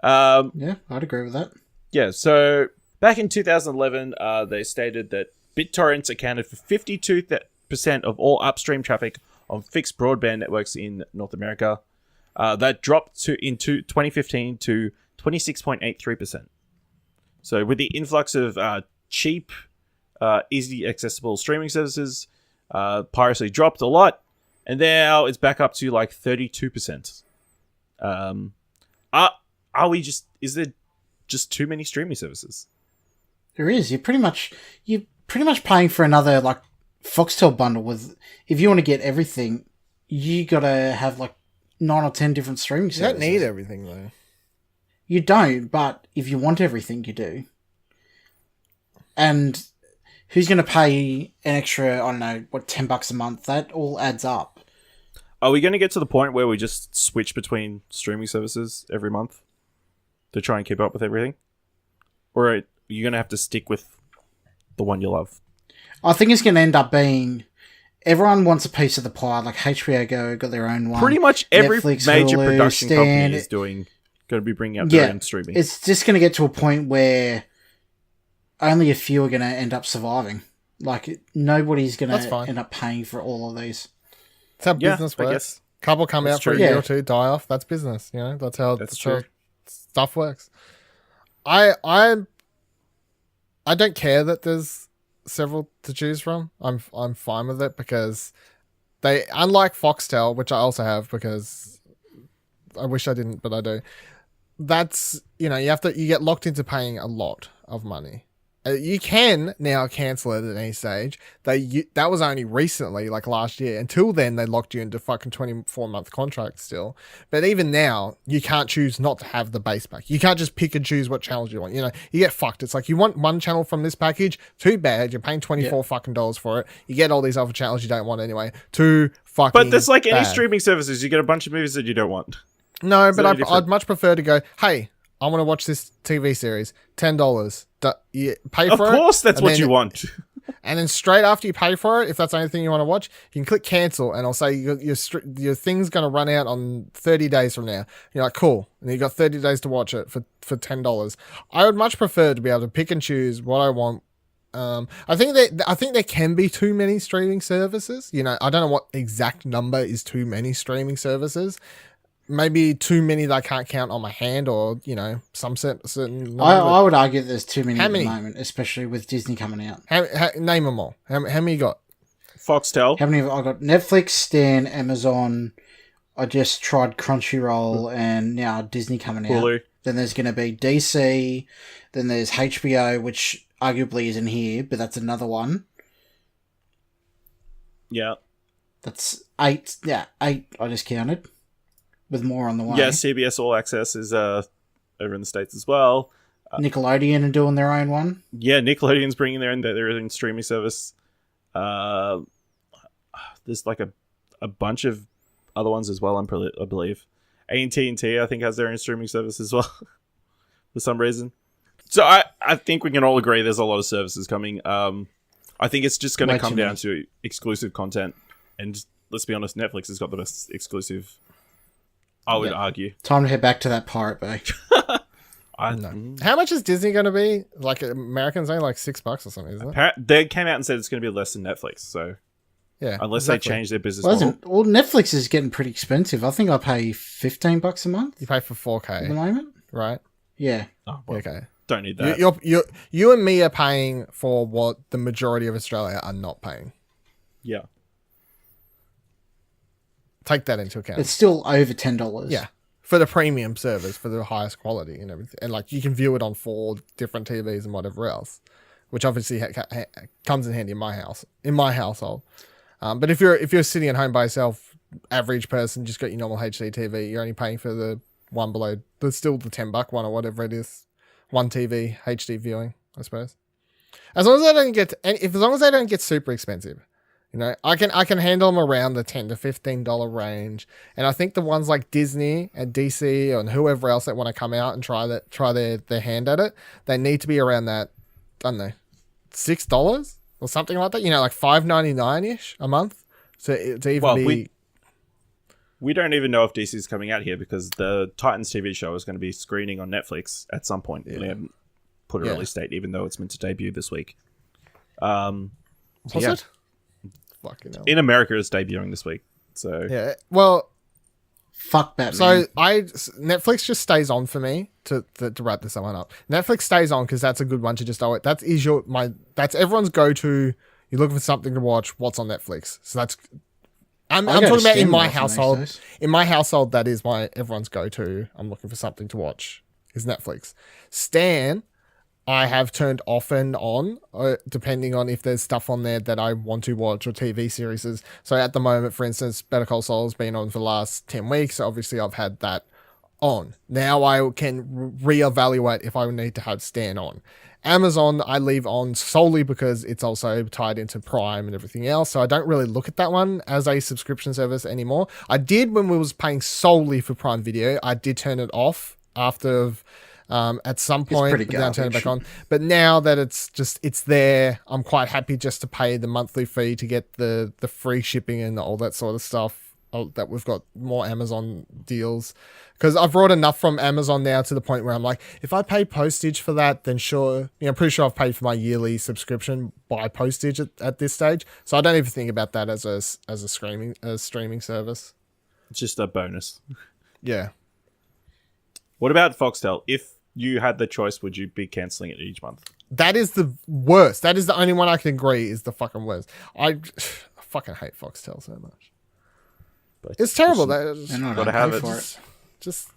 Yeah, I'd agree with that. Yeah. So back in 2011, they stated that BitTorrents accounted for 52% of all upstream traffic on fixed broadband networks in North America. That dropped into 2015 to 26.83%. So with the influx of cheap, easy accessible streaming services, piracy dropped a lot, and now it's back up to like 32%. Are we just... Is there just too many streaming services? There is. You're pretty much paying for another like Foxtel bundle with. If you want to get everything, you gotta have like 9 or 10 different streaming You services. don't need everything, though. You don't, but if you want everything, you do. And who's going to pay an extra, I don't know, $10 a month? That all adds up. Are we going to get to the point where we just switch between streaming services every month to try and keep up with everything? Or are you going to have to stick with the one you love? I think it's going to end up being... Everyone wants a piece of the pie. Like HBO Go got their own one. Pretty much every Netflix, major Hulu, production Stan, company is going to be bringing out their own streaming. It's just going to get to a point where only a few are going to end up surviving. Like, nobody's going to end up paying for all of these. That's how business I works. guess. Couple come That's out for a true. year Yeah. or two, die off. That's business. You know, that's how true. stuff works. I don't care that there's several to choose from. I'm fine with it because they, unlike Foxtel, which I also have because I wish I didn't, but I do. That's, you know, you get locked into paying a lot of money. You can now cancel it at any stage. That was only recently, like last year. Until then, they locked you into fucking 24-month contracts still. But even now, you can't choose not to have the base pack. You can't just pick and choose what channels you want. You know, you get fucked. It's like you want one channel from this package. Too bad. You're paying $24 fucking dollars for it. You get all these other channels you don't want anyway. Too fucking. But there's like any bad. streaming services, you get a bunch of movies that you don't want. No, It's but very different. I'd much prefer to go, hey, I want to watch this TV series, $10. You pay Of for it. course, that's and what then- you want. And then straight after you pay for it, if that's the only thing you want to watch, you can click cancel, and I'll say your thing's going to run out on 30 days from now. You're like, cool. And you got 30 days to watch it for $10. I would much prefer to be able to pick and choose what I want. I think there can be too many streaming services. You know, I don't know what exact number is too many streaming services. Maybe too many that I can't count on my hand, or you know, some certain. Number I would argue there's too many How at many? the moment, especially with Disney coming out. Name them all. How many you got? Foxtel. How many have I got? Netflix, Stan, Amazon. I just tried Crunchyroll, and now Disney coming out. Hulu. Then there's going to be DC. Then there's HBO, which arguably isn't here, but that's another one. Yeah. That's 8. Yeah, 8 I just counted. With more on the way. Yeah, CBS All Access is over in the States as well. Nickelodeon are doing their own one. Yeah, Nickelodeon's bringing their own streaming service. There's like a bunch of other ones as well, I believe. AT&T, I think, has their own streaming service as well for some reason. So I think we can all agree there's a lot of services coming. I think it's just going to Way come too down many. to exclusive content. And let's be honest, Netflix has got the best exclusive, I would argue. Time to head back to that Pirate Bay. How much is Disney going to be? Like Americans only like $6 or something, isn't it? They came out and said it's going to be less than Netflix. So Yeah. unless exactly. they change their business Well, model. well, Netflix is getting pretty expensive. I think I pay $15 a month You pay for at the 4K, moment. right? Yeah. Oh, well, Okay. don't need that. You and me are paying for what the majority of Australia are not paying. Yeah. Take that into account. It's still over $10. Yeah. For the premium service, for the highest quality and everything. And like you can view it on 4 different TVs and whatever else, which obviously comes in handy in my household. But if you're sitting at home by yourself, average person, just got your normal HD TV, you're only paying for the one below, there's still the $10 one or whatever it is. One TV, HD viewing, I suppose. As long as they don't get super expensive. You know, I can handle them around the $10 to $15 range, and I think the ones like Disney and DC and whoever else that want to come out and try their hand at it, they need to be around that, I don't know, $6 or something like that. You know, like $5.99 ish a month to even Well, be. We don't even know if DC's coming out here because the Titans TV show is going to be screening on Netflix at some point. They haven't put a release date, even though it's meant to debut this week. Was yeah. it? Fucking hell. In America, it's debuting this week. So Yeah. Well, Fuck Batman. so Netflix just stays on for me to wrap this one up. Netflix stays on because that's a good one to just owe it. That's everyone's go to. You're looking for something to watch. What's on Netflix? So that's. I'm I go talking to about in Stan my more often these household. days. In my household, that is everyone's go to. I'm looking for something to watch. Is Netflix. Stan, I have turned off and on, depending on if there's stuff on there that I want to watch or TV series. So at the moment, for instance, Better Call Saul's been on for the last 10 weeks. So obviously, I've had that on. Now I can reevaluate if I need to have Stan on. Amazon, I leave on solely because it's also tied into Prime and everything else. So I don't really look at that one as a subscription service anymore. I did when we was paying solely for Prime Video. I did turn it off after at some point, pretty but then I turn it back garbage. on. But now that it's there, I'm quite happy just to pay the monthly fee to get the free shipping and all that sort of stuff. That we've got more Amazon deals because I've brought enough from Amazon now to the point where I'm like, if I pay postage for that, then sure, I'm pretty sure I've paid for my yearly subscription by postage at this stage. So I don't even think about that as a streaming service. it's just a bonus. Yeah. What about Foxtel? If you had the choice, would you be cancelling it each month? That is the worst. That is the only one I can agree is the fucking worst. I fucking hate Foxtel so much. But It's terrible. And I Gotta don't have pay it. for it. Just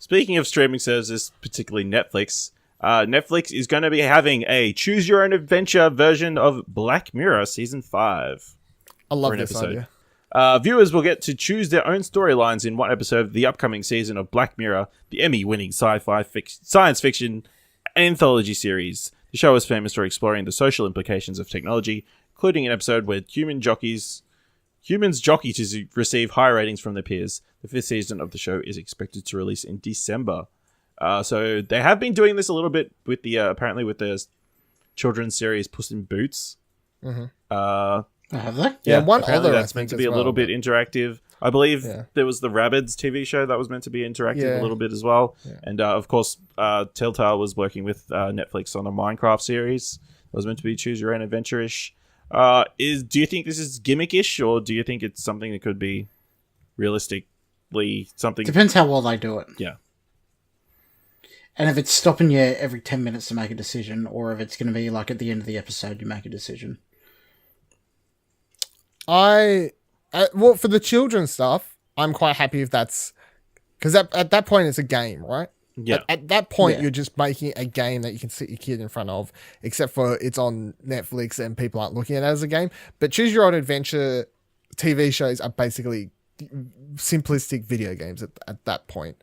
Speaking of streaming services, particularly Netflix, Netflix is going to be having a Choose Your Own Adventure version of Black Mirror Season 5. I love this idea. Viewers will get to choose their own storylines in one episode of the upcoming season of Black Mirror, the Emmy-winning science fiction anthology series. The show is famous for exploring the social implications of technology, including an episode where humans jockey to receive high ratings from their peers. The 5th season of the show is expected to release in December. So they have been doing this a little bit with the apparently with the children's series Puss in Boots. Have they? Yeah, one apparently other that's meant aspect to be as a little bit interactive. I believe there was the Rabbids TV show that was meant to be interactive a little bit as well. Yeah. And of course, Telltale was working with Netflix on a Minecraft series that was meant to be Choose Your Own Adventure-ish. Do you think this is gimmick-ish, or do you think it's something that could be realistically something? Depends how well they do it. Yeah. And if it's stopping you every 10 minutes to make a decision, or if it's going to be like at the end of the episode you make a decision. Well, for the children's stuff, I'm quite happy if that's... Because at that point, it's a game, right? Yeah. At that point, you're just making a game that you can sit your kid in front of, except for it's on Netflix and people aren't looking at it as a game. But Choose Your Own Adventure TV shows are basically simplistic video games at that point.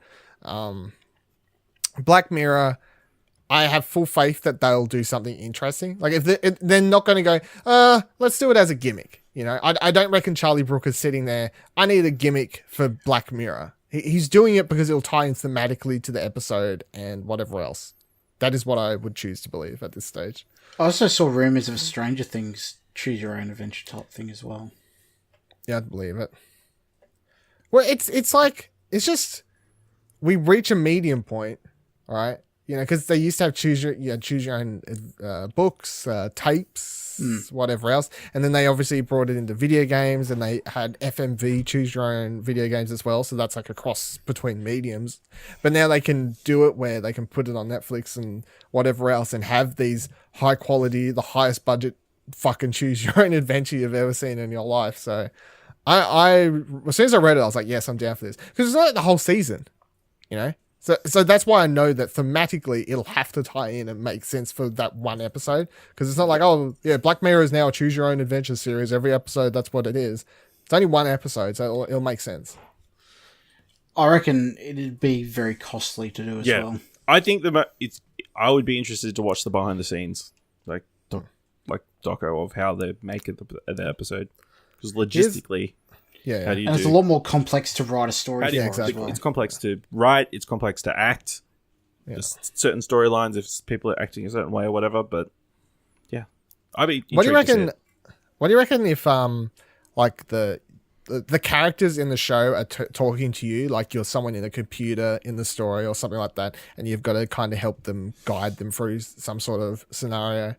Black Mirror, I have full faith that they'll do something interesting. Like, if they're not going to go, let's do it as a gimmick. You know, I don't reckon Charlie Brooker's sitting there, I need a gimmick for Black Mirror. He's doing it because it'll tie in thematically to the episode and whatever else. That is what I would choose to believe at this stage. I also saw rumours of a Stranger Things Choose Your Own Adventure type thing as well. Yeah, I'd believe it. Well, it's like, it's just, we reach a medium point, all right? You know, because they used to have choose your own books, tapes, whatever else. And then they obviously brought it into video games, and they had FMV, choose your own video games as well. So that's like a cross between mediums. But now they can do it where they can put it on Netflix and whatever else and have these high quality, the highest budget fucking choose your own adventure you've ever seen in your life. So I as soon as I read it, I was like, yes, I'm down for this. Because it's not like the whole season, you know? So that's why I know that thematically it'll have to tie in and make sense for that one episode. Because it's not like, oh, yeah, Black Mirror is now a Choose Your Own Adventure series. Every episode, that's what it is. It's only one episode, so it'll make sense. I reckon it'd be very costly to do as well. I think I would be interested to watch the behind the scenes, like doco of how they make it the episode. Because logistically... Yeah, and it's a lot more complex to write a story. Exactly. It's complex to write. It's complex to act. Yeah. There's certain storylines if people are acting a certain way or whatever. But yeah, I'd be. What do you reckon? What do you reckon if like the characters in the show are talking to you like you're someone in a computer in the story or something like that, and you've got to kind of help them, guide them through some sort of scenario?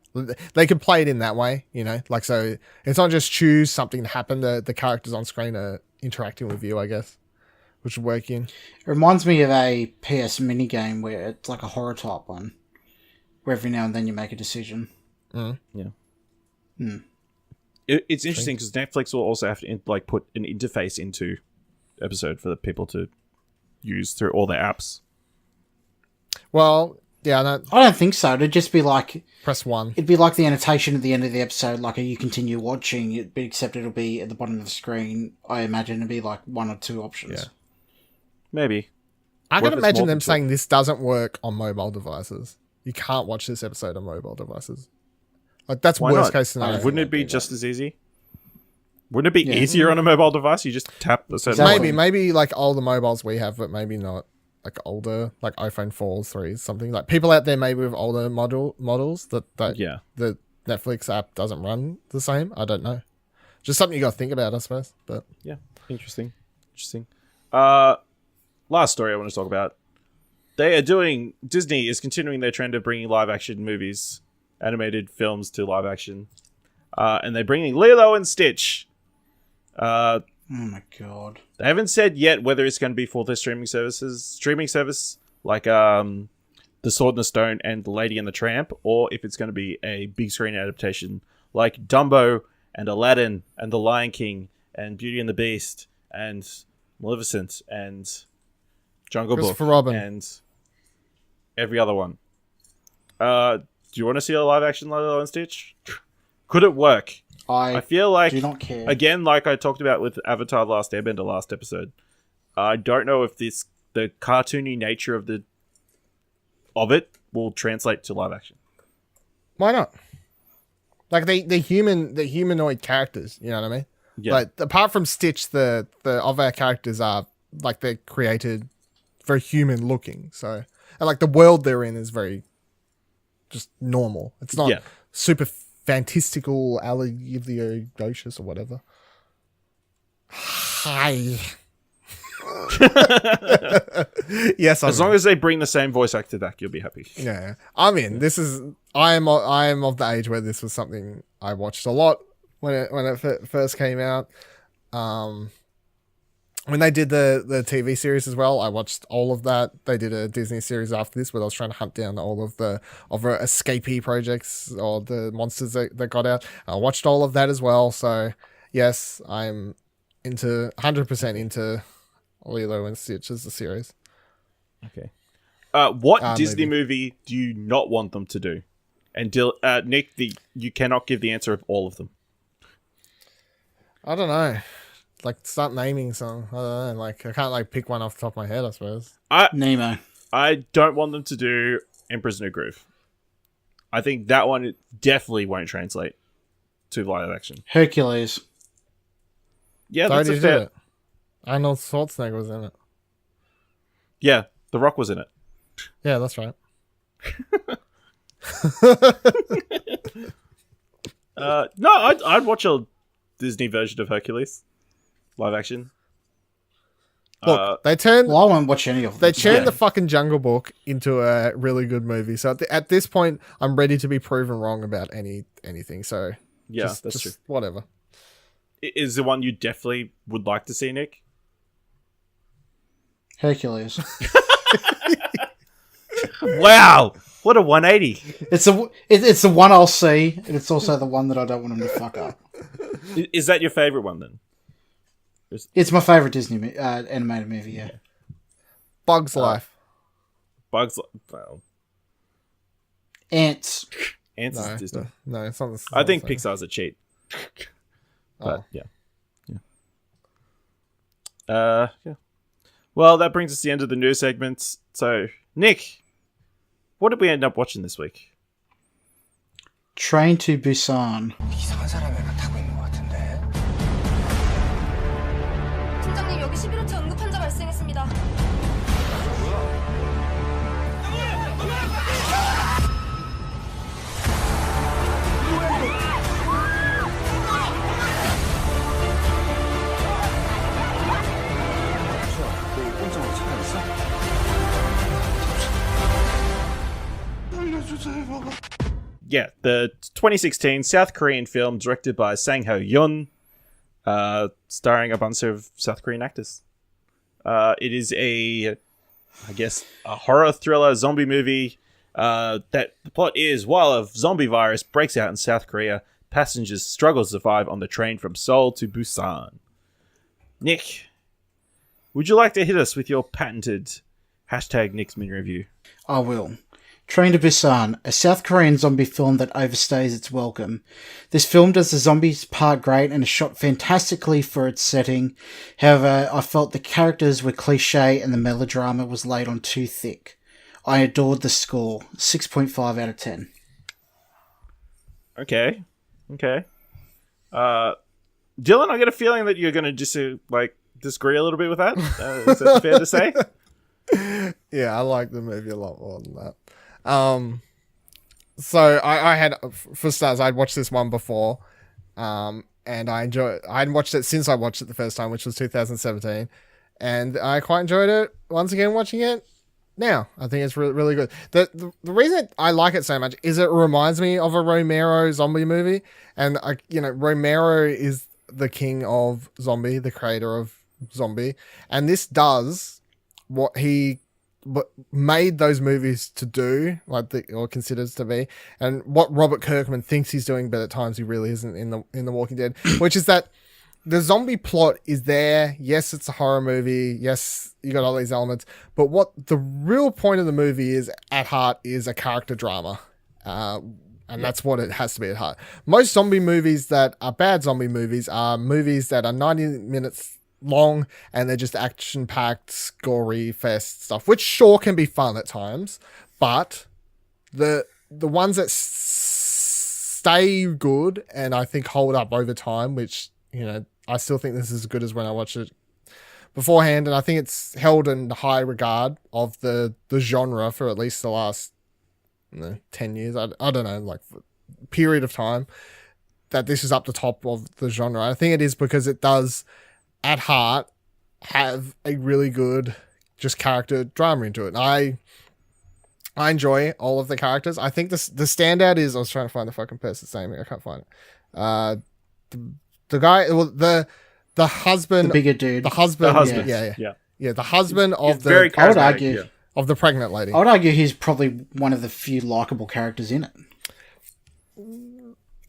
They can play it in that way, you know, like, so it's not just choose something to happen. The characters on screen are interacting with you, I guess, which would work in. It reminds me of a PS mini game where it's like a horror type one, where every now and then you make a decision. Yeah. It's interesting because Netflix will also have to put an interface into episode for the people to use through all their apps. Well, yeah, I don't think so. It'd just be like press 1. It'd be like the annotation at the end of the episode, like you continue watching, except it'll be at the bottom of the screen. I imagine it'd be like 1 or 2 options. Yeah, maybe. I can imagine them saying this doesn't work on mobile devices. You can't watch this episode on mobile devices. Like, that's worst case scenario. Wouldn't it be just as easy? Wouldn't it be easier on a mobile device? You just tap a certain maybe like older mobiles we have, but maybe not like older, like iPhone 4s, 3s, something. Like people out there maybe with older models that the Netflix app doesn't run the same. I don't know. Just something you got to think about, I suppose. But yeah, interesting. Last story I want to talk about. Disney is continuing their trend of bringing live action movies, animated films to live action, and they're bringing Lilo and Stitch. Oh my god! They haven't said yet whether it's going to be for their streaming service like The Sword and the Stone and The Lady and the Tramp, or if it's going to be a big screen adaptation like Dumbo and Aladdin and The Lion King and Beauty and the Beast and Maleficent and Jungle Book, Christopher Robin. and every other one. Do you want to see a live action Lilo and Stitch? Could it work? I feel like, do not care. Again, like I talked about with Avatar: The Last Airbender last episode, I don't know if the cartoony nature of it will translate to live action. Why not? Like the humanoid characters, you know what I mean? Yeah. Like apart from Stitch, the of our characters are like they're created very human looking. So and like the world they're in is very just normal. It's not super fantastical, alligacious or whatever. Hi. Yes, as long as they bring the same voice actor back, you'll be happy. Yeah, I'm in. I'm of the age where this was something I watched a lot when it first came out. When they did the TV series as well, I watched all of that. They did a Disney series after this where I was trying to hunt down all of the escapee projects or the monsters that got out. I watched all of that as well. So yes, I'm 100% into Lilo and Stitch as a series. Okay. What Disney movie do you not want them to do? And Nick, you cannot give the answer of all of them. I don't know. Like, start naming some. I don't know. Like, I can't pick one off the top of my head, I suppose. Nemo. I don't want them to do Emperor's New Groove. I think that one definitely won't translate to live action. Hercules. Yeah, that's a fair. Arnold Schwarzenegger was in it. Yeah, The Rock was in it. Yeah, that's right. No, I'd watch a Disney version of Hercules, live action. Look, they turned. Well, I won't watch any of them. They turned the fucking Jungle Book into a really good movie. So at this point, I'm ready to be proven wrong about anything. So yeah, that's true. Whatever. Is the one you definitely would like to see, Nick? Hercules. Wow, what a 180! It's the one I'll see, and it's also the one that I don't want them to fuck up. Is that your favorite one then? It's my favorite Disney animated movie. Yeah. Bugs Life. Well, Ants. Ants is Disney. No, it's not. I think Pixar's a cheat. But yeah. Yeah. Well, that brings us to the end of the news segments. So, Nick, what did we end up watching this week? Train to Busan. 이상한 사람이 하나 타고 있는 것 같은데. 팀장님, 여기 11호차 응급 환자 발생했습니다. 꼼짝으로 차가 있어? 알려주세요. Yeah, the 2016 South Korean film directed by Sang Ho-yeon, starring a bunch of South Korean actors. It is a horror thriller zombie movie. That the plot is, while a zombie virus breaks out in South Korea, passengers struggle to survive on the train from Seoul to Busan. Nick, would you like to hit us with your patented #Nick's Min Review? I will. Train to Busan, a South Korean zombie film that overstays its welcome. This film does the zombies part great and is shot fantastically for its setting. However, I felt the characters were cliche and the melodrama was laid on too thick. I adored the score. 6.5 out of 10. Okay. Dylan, I get a feeling that you're going to disagree a little bit with that. Is that fair to say? Yeah, I like the movie a lot more than that. So I had, for starters, I'd watched this one before, and I enjoyed it. I hadn't watched it since I watched it the first time, which was 2017, and I quite enjoyed it once again watching it now. I think it's really, really good. The reason I like it so much is it reminds me of a Romero zombie movie, and Romero is the king of zombie, the creator of zombie, and this does what he made those movies to do, or considers to be, and what Robert Kirkman thinks he's doing, but at times he really isn't in the Walking Dead, which is that the zombie plot is there. Yes, it's a horror movie. Yes, you got all these elements. But what the real point of the movie is, at heart, is a character drama. And that's what it has to be at heart. Most zombie movies that are bad zombie movies are movies that are 90 minutes long and they're just action-packed, gory fest stuff, which sure can be fun at times. But the ones that stay good and I think hold up over time, which, you know, I still think this is as good as when I watched it beforehand, and I think it's held in high regard of the genre for at least the last 10 years. I don't know, like period of time that this is up the top of the genre. I think it is because it does, at heart, have a really good just character drama into it. And I enjoy all of the characters. I think the standout is, I was trying to find the fucking person's name here. I can't find it. The guy, well, the husband, The bigger dude. the husband, The husband. yeah, the husband of He's very the I would charismatic, argue- yeah. of the pregnant lady. I would argue he's probably one of the few likable characters in it.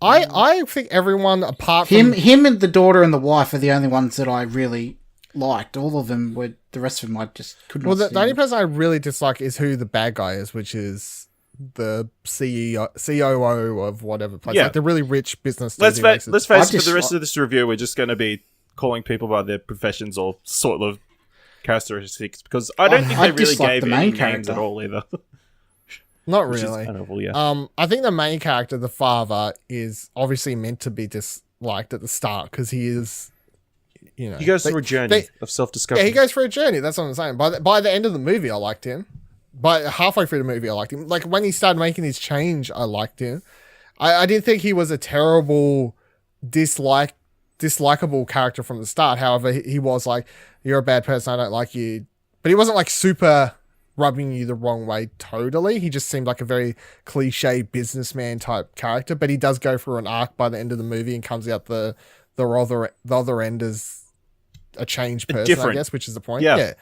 I think everyone apart from Him and the daughter and the wife are the only ones that I really liked. All of them were. The rest of them I just couldn't. well, the only person I really dislike is who the bad guy is, which is the COO of whatever place, Yeah. like the really rich business. Let's dude who makes it. face it, for just- the rest of this review, we're just going to be calling people by their professions or sort of characteristics, because I don't think I they really dislike gave the main any names character. at all either. Not Which is really. kind of, well, yeah. I think the main character, the father, is obviously meant to be disliked at the start because he is, you know, He goes through a journey of self-discovery. Yeah, he goes through a journey. That's what I'm saying. By the end of the movie, I liked him. By halfway through the movie, I liked him. Like when he started making his change, I liked him. I didn't think he was a terrible, dislikable character from the start. However, he was like, "You're a bad person. I don't like you," but he wasn't like super rubbing you the wrong way totally. He just seemed like a very cliche businessman type character. But he does go through an arc by the end of the movie and comes out the other end as a changed person, different. I guess, which is the point. Yeah. Yeah.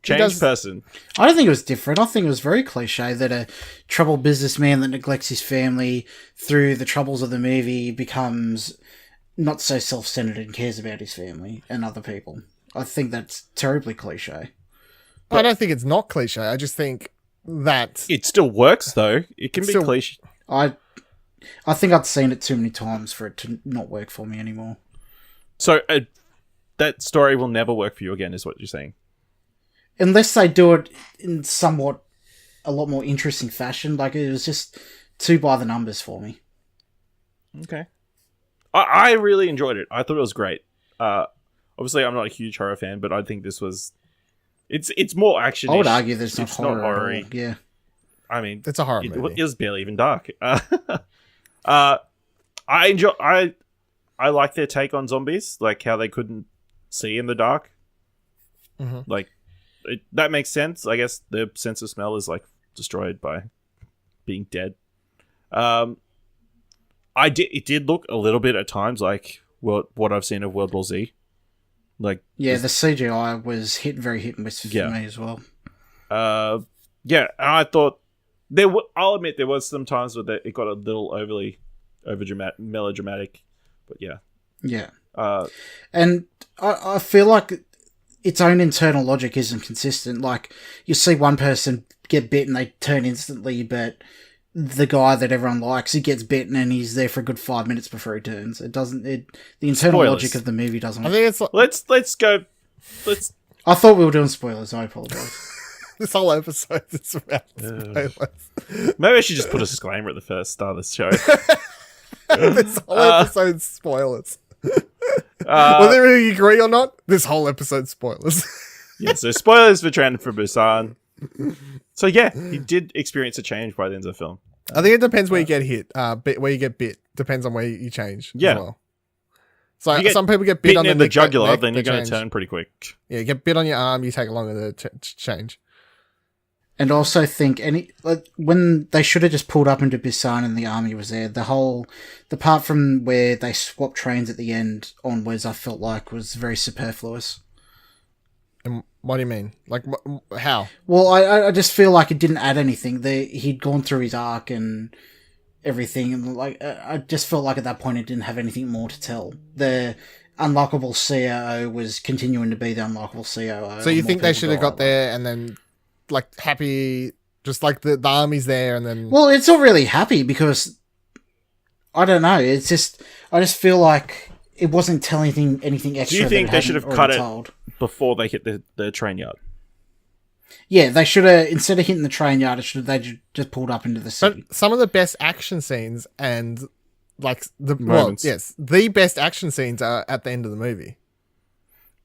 He Changed does- person. I don't think it was different. I think it was very cliche that a troubled businessman that neglects his family through the troubles of the movie becomes not so self-centered and cares about his family and other people. I think that's terribly cliche. I don't think it's not cliche. I just think that It still works, though. It can be Still- cliche. I think I'd seen it too many times for it to not work for me anymore. So that story will never work for you again, is what you're saying. Unless they do it in somewhat a lot more interesting fashion. Like, it was just too by the numbers for me. Okay. I really enjoyed it. I thought it was great. Obviously, I'm not a huge horror fan, but I think this was... It's more action. I would argue that it's not It's horror. not at all. horror-y. Yeah. I mean, it's a horror it movie. was barely even dark. I enjoy. I like their take on zombies, like how they couldn't see in the dark. Mhm. Like that makes sense. I guess their sense of smell is like destroyed by being dead. It did look a little bit at times like what I've seen of World War Z. Like Yeah, the CGI was very hit and miss for Yeah. me as well. yeah, and I thought I'll admit there was some times where it got a little melodramatic, but yeah. Yeah. And I feel like its own internal logic isn't consistent. Like, you see one person get bit and they turn instantly, but the guy that everyone likes, he gets bitten and he's there for a good 5 minutes before he turns. It doesn't. The internal Spoilers. logic of the movie doesn't. I think it's like, let's go. Let's I thought we were doing spoilers. I apologize. this whole episode is about spoilers. maybe I should just put a disclaimer at the first start of the show. This whole episode's spoilers. Whether you agree or not, this whole episode's spoilers. Yeah, so spoilers for Trent for Busan. So yeah, he did experience a change by the end of the film. I think it depends where you get hit. Where you get bit depends on where you change. Yeah. As well. So You get some people get bit Bitten on in the the jugular, then they you're going to change. turn pretty quick. Yeah, you get bit on your arm, you take longer to change. And also think when they should have just pulled up into Busan and the army was there. The part from where they swapped trains at the end onwards, I felt like was very superfluous. And what do you mean? Like, how? Well, I just feel like it didn't add anything. He'd gone through his arc and everything, and I just felt like at that point it didn't have anything more to tell. The unlockable COO was continuing to be the unlockable COO. So you More think they people should have die. got there and then, like, happy, just like the army's there and then... Well, it's not really happy because I don't know. It's just I just feel like it wasn't telling anything extra. Do you think that they should have hadn't cut already it told. before they hit the train yard? Yeah, they should have, instead of hitting the train yard, they just pulled up into the city. But some of the best action scenes and, like, the Moments. the best action scenes are at the end of the movie.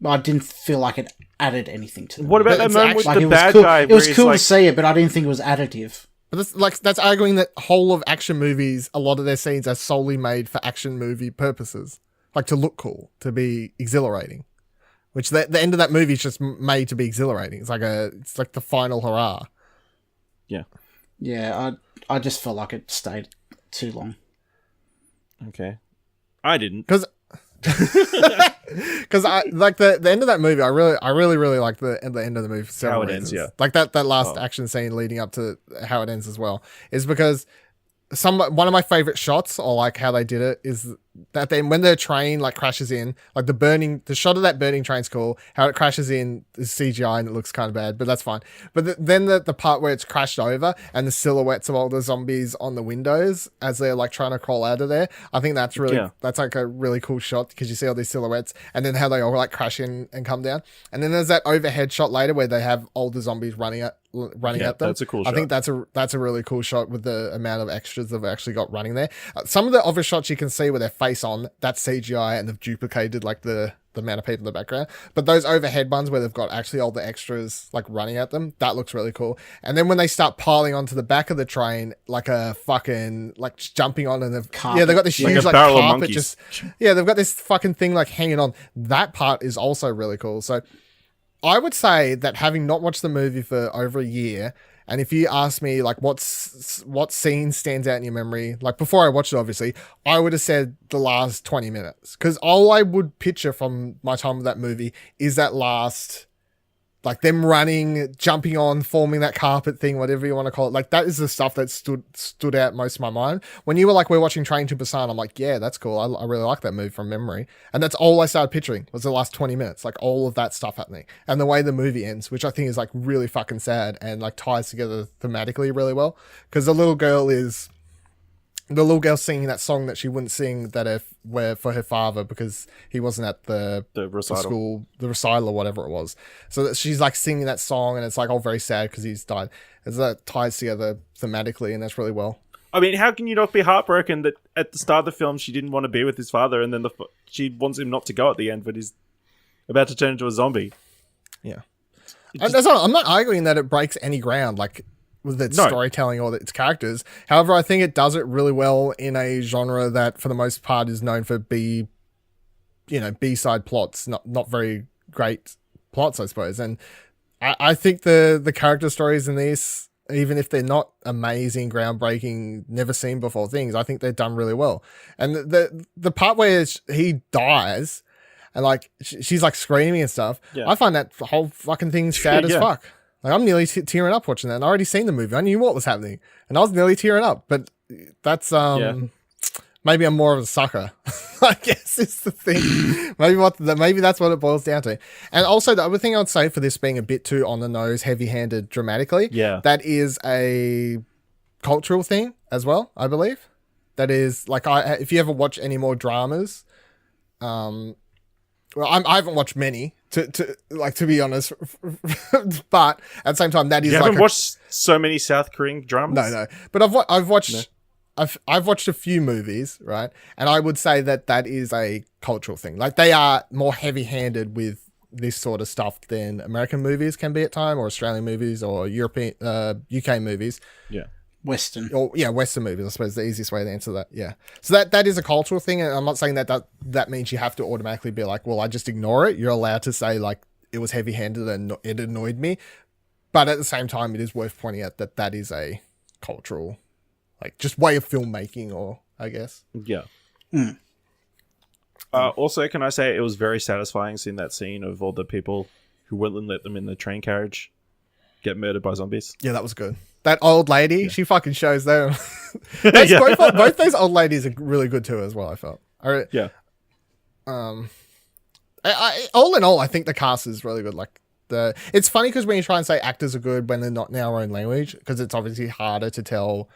I didn't feel like it added anything to them. What about But that it's moment with actually- the Like, it was bad cool. guy? It was where he's cool like, to see it, but I didn't think it was additive. But that's arguing that whole of action movies, a lot of their scenes are solely made for action movie purposes. Like, to look cool, to be exhilarating. Which the end of that movie is just made to be exhilarating. It's like the final hurrah. Yeah, I just felt like it stayed too long. Okay, I didn't. Because I like the end of that movie. I really like the end of the movie for several How it ends, reasons. yeah. Like that last action scene leading up to how it ends as well is because one of my favorite shots, or like how they did it, is that then when the train like crashes in, like the shot of that burning train's cool. How it crashes in is CGI and it looks kind of bad, but that's fine. But then the part where it's crashed over and the silhouettes of all the zombies on the windows as they're like trying to crawl out of there, I think that's that's like a really cool shot because you see all these silhouettes and then how they all like crash in and come down. And then there's that overhead shot later where they have all the zombies running at them. That's a cool I shot. think that's a really cool shot with the amount of extras they've actually got running there. Some of the other shots you can see with their face on, that's CGI and they've duplicated like the amount of people in the background. But those overhead ones where they've got actually all the extras like running at them, that looks really cool. And then when they start piling onto the back of the train, like a fucking like just jumping on and they've got this Like huge a like barrel of carpet monkeys. they've got this fucking thing like hanging on. That part is also really cool. So I would say that having not watched the movie for over a year, and if you ask me like what scene stands out in your memory, like before I watched it, obviously, I would have said the last 20 minutes. Because all I would picture from my time with that movie is that last, like them running, jumping on, forming that carpet thing, whatever you want to call it. Like that is the stuff that stood out most in my mind. When you were like, we're watching Train to Busan, I'm like, yeah, that's cool. I really like that movie from memory. And that's all I started picturing was the last 20 minutes, like all of that stuff happening. And the way the movie ends, which I think is like really fucking sad and like ties together thematically really well. Because the little girl singing that song that she wouldn't sing where for her father because he wasn't at the recital. school, the recital or whatever it was. So that she's like singing that song and it's like all very sad because he's died. As that ties together thematically and that's really well. I mean, how can you not be heartbroken that at the start of the film she didn't want to be with his father, and then she wants him not to go at the end, but he's about to turn into a zombie. Yeah, I'm not arguing that it breaks any ground, like with its storytelling or its characters. However, I think it does it really well in a genre that, for the most part, is known for B-side plots, not very great plots, I suppose. And I think the character stories in this, even if they're not amazing, groundbreaking, never seen before things, I think they're done really well. And the part where he dies and like she's like screaming and stuff, I find that whole fucking thing sad as fuck. Like I'm nearly tearing up watching that. And I already seen the movie. I knew what was happening, and I was nearly tearing up. But that's maybe I'm more of a sucker. I guess is the thing. Maybe that's what it boils down to. And also the other thing I'd say for this being a bit too on the nose, heavy-handed dramatically, that is a cultural thing as well. I believe that is like if you ever watch any more dramas, well, I haven't watched many to be honest, but at the same time, that is you like haven't watched so many South Korean dramas. No, but I've watched. No. I've watched a few movies, right? And I would say that is a cultural thing. Like they are more heavy-handed with this sort of stuff than American movies can be at time, or Australian movies, or European, UK movies. Yeah. Western. Or Western movies, I suppose, the easiest way to answer that. Yeah. So that is a cultural thing, and I'm not saying that means you have to automatically be like, well, I just ignore it. You're allowed to say like it was heavy-handed and it annoyed me, but at the same time, it is worth pointing out that is a cultural, like just way of filmmaking, or I guess. Yeah. Also, can I say it was very satisfying seeing that scene of all the people who wouldn't let them in the train carriage get murdered by zombies. Yeah, that was good. That old lady, she fucking shows them. Both those old ladies are really good too, as well. I felt. Yeah. All in all, I think the cast is really good. Like it's funny because when you try and say actors are good when they're not in our own language, because it's obviously harder to tell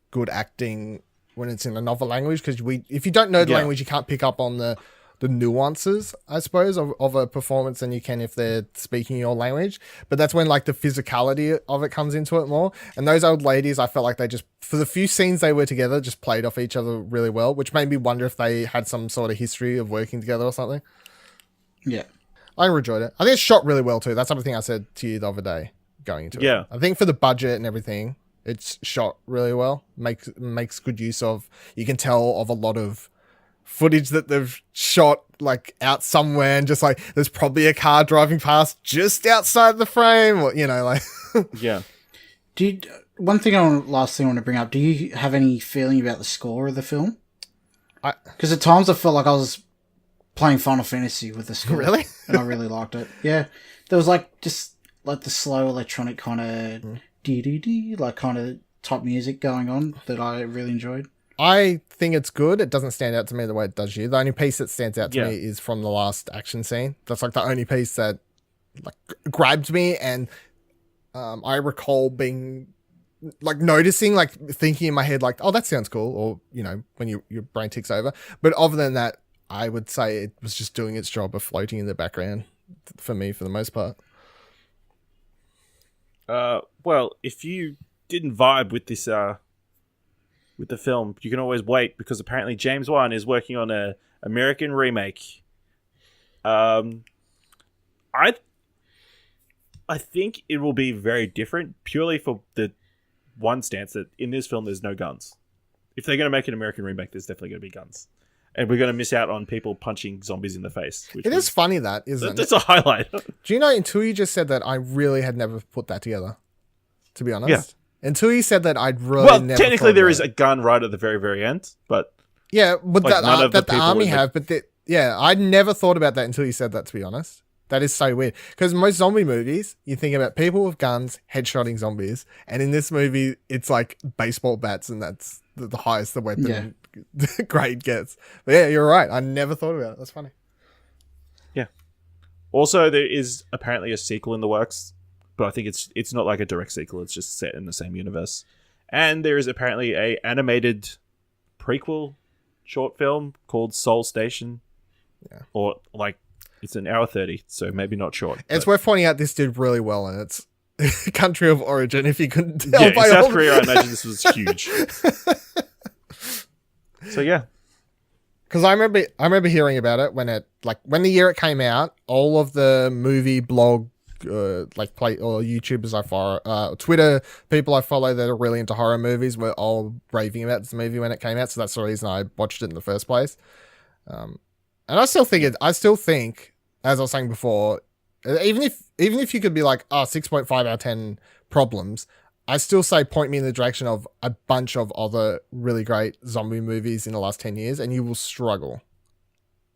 good acting when it's in another language. Because if you don't know the language, you can't pick up on the nuances, I suppose, of a performance than you can if they're speaking your language. But that's when like the physicality of it comes into it more. And those old ladies, I felt like they just, for the few scenes they were together, just played off each other really well, which made me wonder if they had some sort of history of working together or something. Yeah. I enjoyed it. I think it's shot really well too. That's something I said to you the other day going into it. I think for the budget and everything, it's shot really well. Makes good use of, you can tell of a lot of footage that they've shot like out somewhere and just like there's probably a car driving past just outside the frame, or like Yeah. Last thing I want to bring up, do you have any feeling about the score of the film? Because at times I felt like I was playing Final Fantasy with the score. Really? And I really liked it. Yeah. There was just the slow electronic kind of dee-dee-dee, like kind of type music going on that I really enjoyed. I think it's good. It doesn't stand out to me the way it does you. The only piece that stands out to me is from the last action scene. That's like the only piece that like grabbed me, and I recall being like noticing, like thinking in my head, like, oh, that sounds cool, or when your brain ticks over. But other than that, I would say it was just doing its job of floating in the background for me for the most part. Well, if you didn't vibe with this with the film, you can always wait, because apparently James Wan is working on a American remake. I think it will be very different, purely for the one stance that in this film there's no guns. If they're going to make an American remake, there's definitely going to be guns, and we're going to miss out on people punching zombies in the face. It is funny that, isn't it? That's a highlight. Do you know, until you just said that, I really had never put that together, to be honest. Yeah. Until you said that, I'd really never technically there is it. a gun right at the very, very end, but but like, that the army have, but I'd never thought about that until you said that, to be honest. That is so weird, because most zombie movies, you think about people with guns headshotting zombies, and in this movie, it's like baseball bats, and that's the highest the weapon grade gets. But yeah, you're right. I never thought about it. That's funny. Yeah. Also, there is apparently a sequel in the works, but I think it's not like a direct sequel. It's just set in the same universe. And there is apparently a animated prequel short film called Soul Station. Yeah. Or like, it's an hour 30, so maybe not short. It's worth pointing out this did really well in its country of origin, if you couldn't tell. Yeah, in South Korea, I imagine this was huge. So yeah. Because I remember hearing about it when the year it came out, all of the movie blog or YouTubers I follow, Twitter people I follow that are really into horror movies were all raving about this movie when it came out. So that's the reason I watched it in the first place. And I still think, as I was saying before, even if you could be like, 6.5 out of 10 problems, I still say point me in the direction of a bunch of other really great zombie movies in the last 10 years, and you will struggle.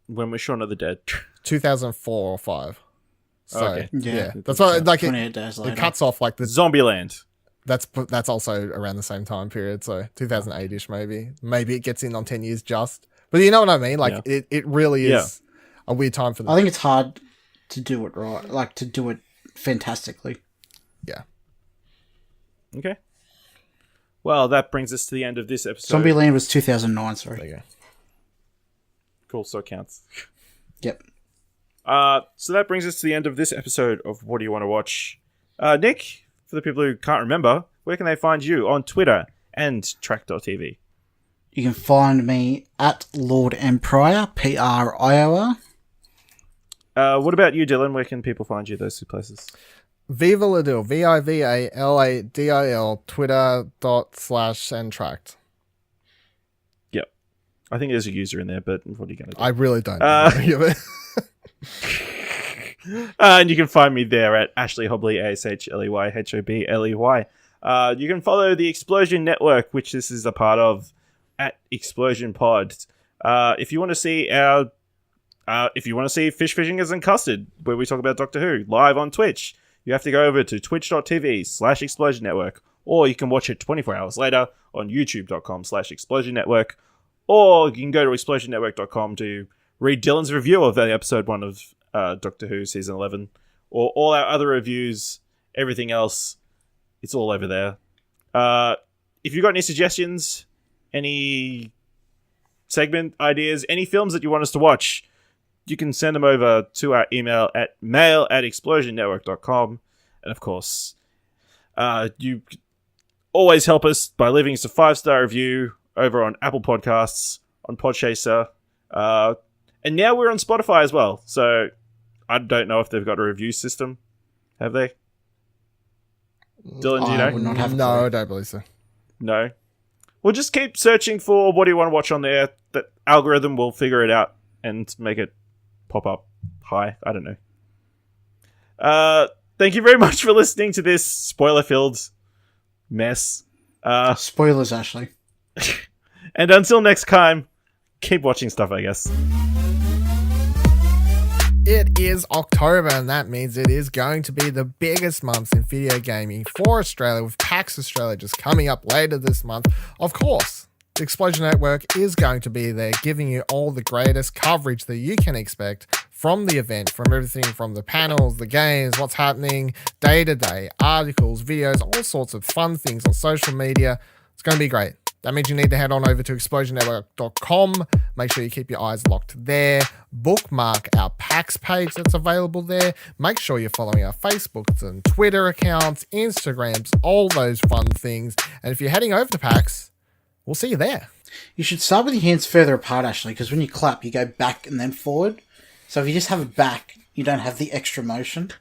When was Shaun of the Dead? 2004 or 5. So, okay. Yeah. That's why, like, 28 days later. It cuts off, like, the... Zombieland. That's also around the same time period, so 2008-ish maybe. Maybe it gets in on 10 years just. But you know what I mean? Like, it really is a weird time for them. I think it's hard to do it right, like, to do it fantastically. Yeah. Okay. Well, that brings us to the end of this episode. Zombieland was 2009, sorry. There you go. Cool, so it counts. Yep. So that brings us to the end of this episode of What Do You Want to Watch? Nick, for the people who can't remember, where can they find you on Twitter and Trakt.tv? You can find me at Lord Emperor, Prior. What about you, Dylan? Where can people find you, those two places? Viva Ladil, VIVALADIL, Twitter.com/and Trakt. Yep. I think there's a user in there, but what are you going to do? I really don't know. And you can find me there at Ashley Hobley, ASHLEY, HOBLEY. You can follow the Explosion Network, which this is a part of, at Explosion Pod. If you want to see Fish Fishing as in Custard, where we talk about Doctor Who live on Twitch, you have to go over to twitch.tv/Explosion Network, or you can watch it 24 hours later on youtube.com/Explosion Network, or you can go to explosionnetwork.com to read Dylan's review of the episode 1 of Doctor Who Season 11, or all our other reviews, everything else, it's all over there. If you've got any suggestions, any segment ideas, any films that you want us to watch, you can send them over to our email at mail@explosionnetwork.com. And of course, you can always help us by leaving us a 5-star review over on Apple Podcasts, on Podchaser, and now we're on Spotify as well. So I don't know if they've got a review system. Have they? Dylan, do you know? I would not have a No, clue. I don't believe so. No. We'll just keep searching for what do you want to watch on there. The algorithm will figure it out and make it pop up high. I don't know. Thank you very much for listening to this spoiler-filled mess. Spoilers, Ashley. And until next time, keep watching stuff, I guess. It is October, and that means it is going to be the biggest month in video gaming for Australia, with PAX Australia just coming up later this month. Of course, the Explosion Network is going to be there, giving you all the greatest coverage that you can expect from the event, from everything from the panels, the games, what's happening day-to-day, articles, videos, all sorts of fun things on social media. It's going to be great. That means you need to head on over to explosionnetwork.com. Make sure you keep your eyes locked there. Bookmark our PAX page that's available there. Make sure you're following our Facebooks and Twitter accounts, Instagrams, all those fun things. And if you're heading over to PAX, we'll see you there. You should start with your hands further apart, Ashley, because when you clap, you go back and then forward. So if you just have it back, you don't have the extra motion.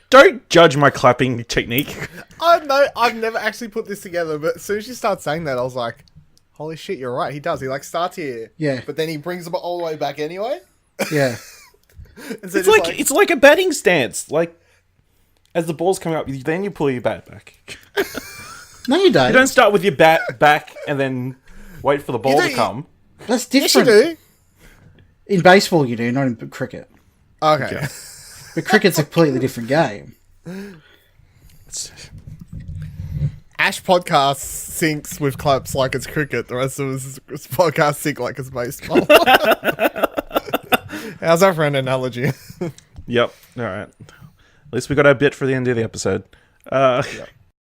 Don't judge my clapping technique. I know, I've never actually put this together, but as soon as you start saying that, I was like, holy shit, you're right. He does. He starts here. Yeah. But then he brings them all the way back anyway. Yeah. And so It's like a batting stance. Like, as the ball's coming up, then you pull your bat back. No, you don't. You don't start with your bat back and then wait for the ball to don't- come. That's yes, you different. do. In baseball, you do, not in cricket. Okay. But cricket's a completely different game. Ash podcast syncs with claps like it's cricket. The rest of his podcast sync like it's baseball. How's that for an analogy? Yep. All right. At least we got our bit for the end of the episode.